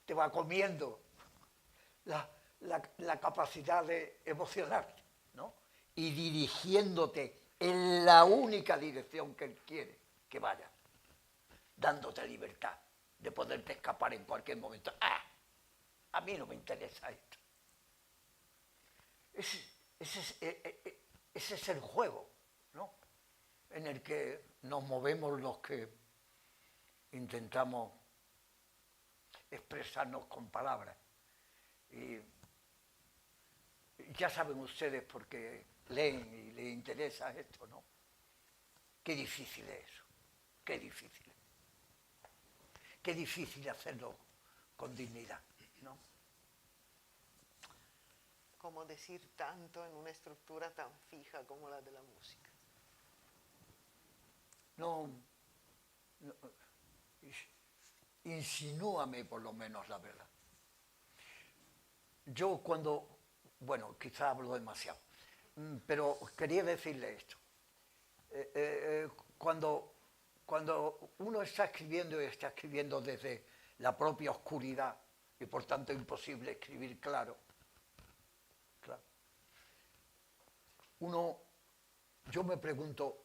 Te va comiendo la capacidad de emocionarte, ¿no? Y dirigiéndote en la única dirección que él quiere que vayas, dándote libertad de poderte escapar en cualquier momento. A mí no me interesa esto. Ese es el juego, ¿no? En el que nos movemos los que intentamos expresarnos con palabras. Y ya saben ustedes, porque leen y les interesa esto, ¿no? Qué difícil es eso, qué difícil. Qué difícil hacerlo con dignidad, ¿no? Como decir tanto en una estructura tan fija como la de la música. No, insinúame por lo menos la verdad. Yo bueno, quizá hablo demasiado, pero quería decirle esto. Cuando uno está escribiendo y está escribiendo desde la propia oscuridad y por tanto imposible escribir claro, yo me pregunto,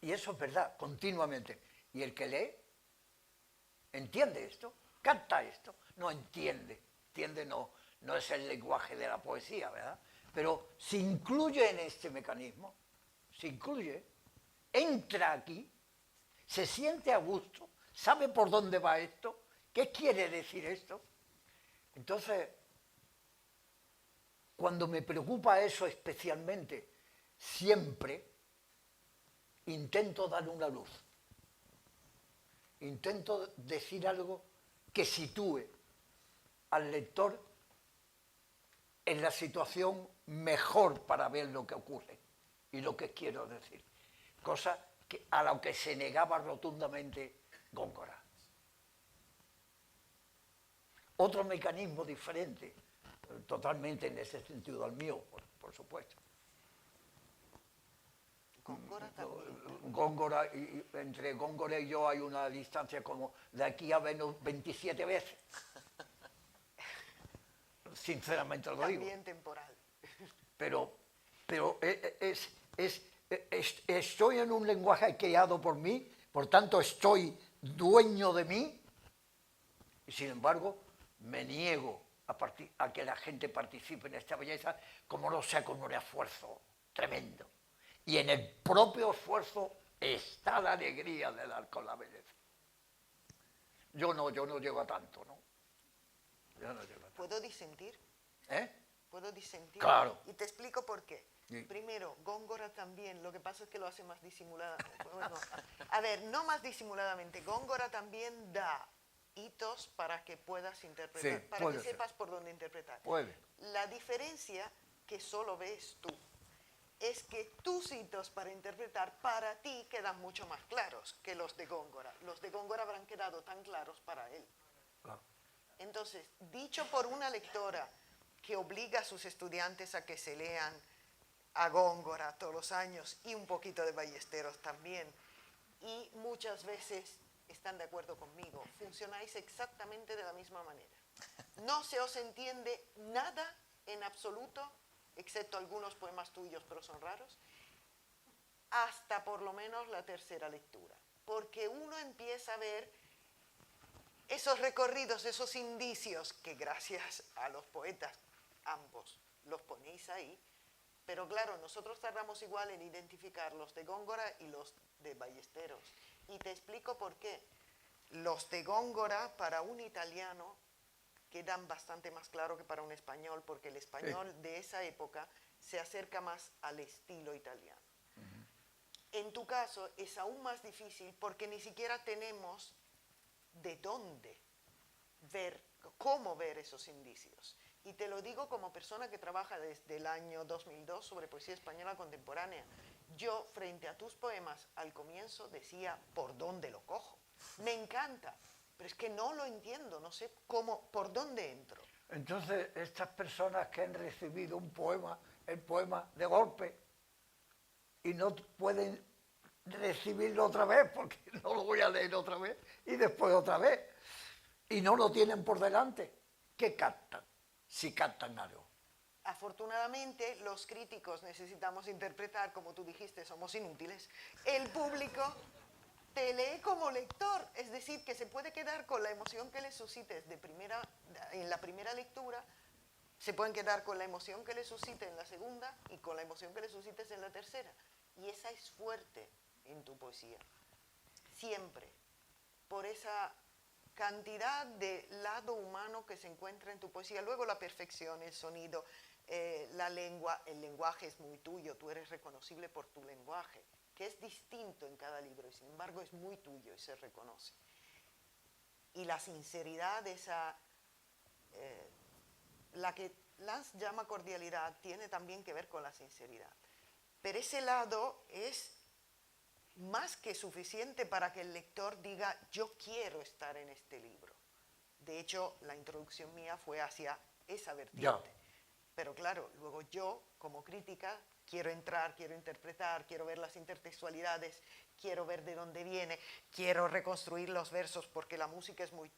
y eso es verdad, continuamente, ¿y el que lee entiende esto? ¿Capta esto? No entiende. Entiende no es el lenguaje de la poesía, ¿verdad? Pero se incluye en este mecanismo, se incluye, entra aquí, se siente a gusto, sabe por dónde va esto, qué quiere decir esto. Entonces, cuando me preocupa eso especialmente, siempre intento dar una luz. Intento decir algo que sitúe al lector en la situación mejor para ver lo que ocurre y lo que quiero decir. Cosa a lo que se negaba rotundamente Góngora. Otro mecanismo diferente, totalmente en ese sentido al mío, por supuesto. Góngora también. Góngora, entre Góngora y yo hay una distancia como de aquí a Venus 27 veces. Sinceramente lo digo. También temporal. Pero estoy en un lenguaje creado por mí, por tanto estoy dueño de mí, y sin embargo me niego a que la gente participe en esta belleza, como no sea con un esfuerzo tremendo. Y en el propio esfuerzo está la alegría de dar con la belleza. Yo no llego a tanto, ¿no? Ya no lleva tanto. ¿Puedo disentir? ¿Eh? ¿Puedo disentir? Claro. Y te explico por qué. Sí. Primero, Góngora también, lo que pasa es que lo hace más disimuladamente. Bueno, a ver, no más disimuladamente. Góngora también da hitos para que puedas interpretar, Sí, para puede que ser. sepas por dónde interpretar. Puede. La diferencia que solo ves tú es que tus hitos para interpretar para ti quedan mucho más claros que los de Góngora. Los de Góngora habrán quedado tan claros para él. Claro. Entonces, dicho por una lectora que obliga a sus estudiantes a que se lean a Góngora todos los años y un poquito de Ballesteros también, y muchas veces están de acuerdo conmigo, funcionáis exactamente de la misma manera. No se os entiende nada en absoluto, excepto algunos poemas tuyos, pero son raros, hasta por lo menos la tercera lectura, porque uno empieza a ver esos recorridos, esos indicios que gracias a los poetas, ambos, los ponéis ahí, pero claro, nosotros tardamos igual en identificar los de Góngora y los de Ballesteros. Y te explico por qué. Los de Góngora para un italiano quedan bastante más claro que para un español, porque el español de esa época se acerca más al estilo italiano. En tu caso es aún más difícil porque ni siquiera tenemos de dónde ver, cómo ver esos indicios. Y te lo digo como persona que trabaja desde el año 2002 sobre poesía española contemporánea. Yo, frente a tus poemas, al comienzo decía, ¿por dónde lo cojo? Me encanta, pero es que no lo entiendo, no sé cómo, por dónde entro. Entonces, estas personas que han recibido un poema, el poema de golpe, y no pueden recibirlo otra vez, porque no lo voy a leer otra vez, y después otra vez, y no lo tienen por delante, ¿qué captan? Si captan algo. Afortunadamente, los críticos necesitamos interpretar, como tú dijiste, somos inútiles. El público te lee como lector, es decir, que se puede quedar con la emoción que le suscites en la primera lectura, se pueden quedar con la emoción que le suscite en la segunda y con la emoción que le suscites en la tercera. Y esa es fuerte en tu poesía, siempre, por esa cantidad de lado humano que se encuentra en tu poesía. Luego la perfección, el sonido, la lengua, el lenguaje es muy tuyo, tú eres reconocible por tu lenguaje, que es distinto en cada libro y sin embargo es muy tuyo y se reconoce. Y la sinceridad, la que Lance llama cordialidad, tiene también que ver con la sinceridad. Pero ese lado es más que suficiente para que el lector diga, yo quiero estar en este libro. De hecho, la introducción mía fue hacia esa vertiente. Ya. Pero claro, luego yo, como crítica, quiero entrar, quiero interpretar, quiero ver las intertextualidades, quiero ver de dónde viene, quiero reconstruir los versos, porque la música es muy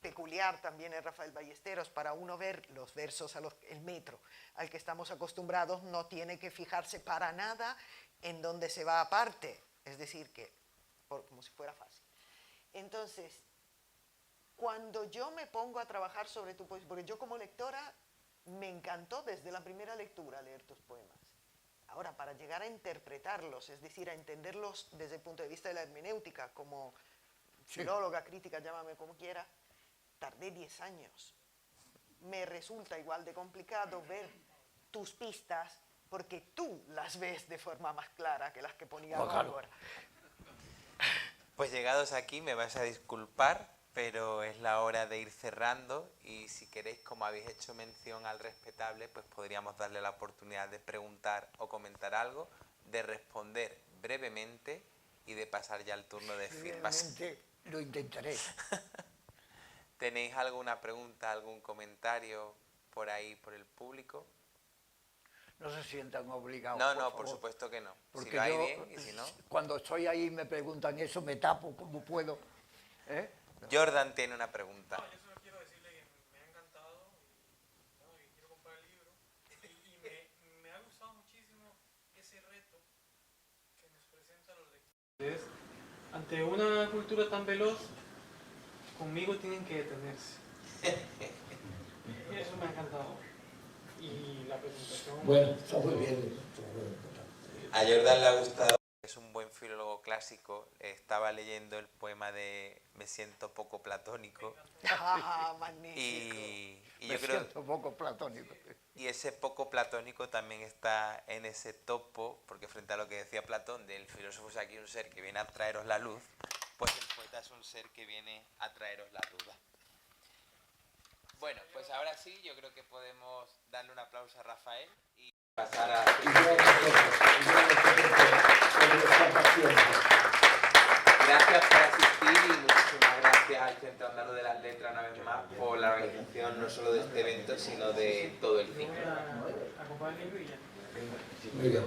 peculiar también en Rafael Ballesteros. Para uno ver los versos, el metro al que estamos acostumbrados, no tiene que fijarse para nada en dónde se va aparte, es decir, que como si fuera fácil. Entonces, cuando yo me pongo a trabajar sobre tu poesía, porque yo como lectora me encantó desde la primera lectura leer tus poemas. Ahora, para llegar a interpretarlos, es decir, a entenderlos desde el punto de vista de la hermenéutica, como filóloga, crítica, llámame como quiera, tardé 10 años. Me resulta igual de complicado ver tus pistas porque tú las ves de forma más clara que las que ponía Góngora. Pues llegados aquí me vais a disculpar, pero es la hora de ir cerrando y si queréis, como habéis hecho mención al respetable, pues podríamos darle la oportunidad de preguntar o comentar algo, de responder brevemente y de pasar ya al turno de firmas. Brevemente lo intentaré. ¿Tenéis alguna pregunta, algún comentario por ahí, por el público? No se sientan obligados. No, por favor. supuesto que no. Porque si lo hay yo, bien y si no... cuando estoy ahí y me preguntan eso, me tapo como puedo. ¿Eh? Jordan tiene una pregunta. No, yo solo quiero decirle que me ha encantado y quiero comprar el libro. Y me ha gustado muchísimo ese reto que nos presentan los lectores. Ante una cultura tan veloz, conmigo tienen que detenerse. Y eso me ha encantado. Y la presentación... Bueno, está muy bien. A Jordan le ha gustado que es un buen filólogo clásico, estaba leyendo el poema de Me siento poco platónico. Ah, magnífico. Y Me yo creo, siento poco platónico. y ese poco platónico también está en ese topo, porque frente a lo que decía Platón, del filósofo es aquí un ser que viene a traeros la luz, pues el poeta es un ser que viene a traeros la duda. Bueno, pues ahora sí, yo creo que podemos darle un aplauso a Rafael y pasar a... Gracias por asistir y muchísimas gracias al Centro Andaluz de las Letras una vez más por la organización no solo de este evento, sino de todo el ciclo. A comprar el libro y ya. Muy bien.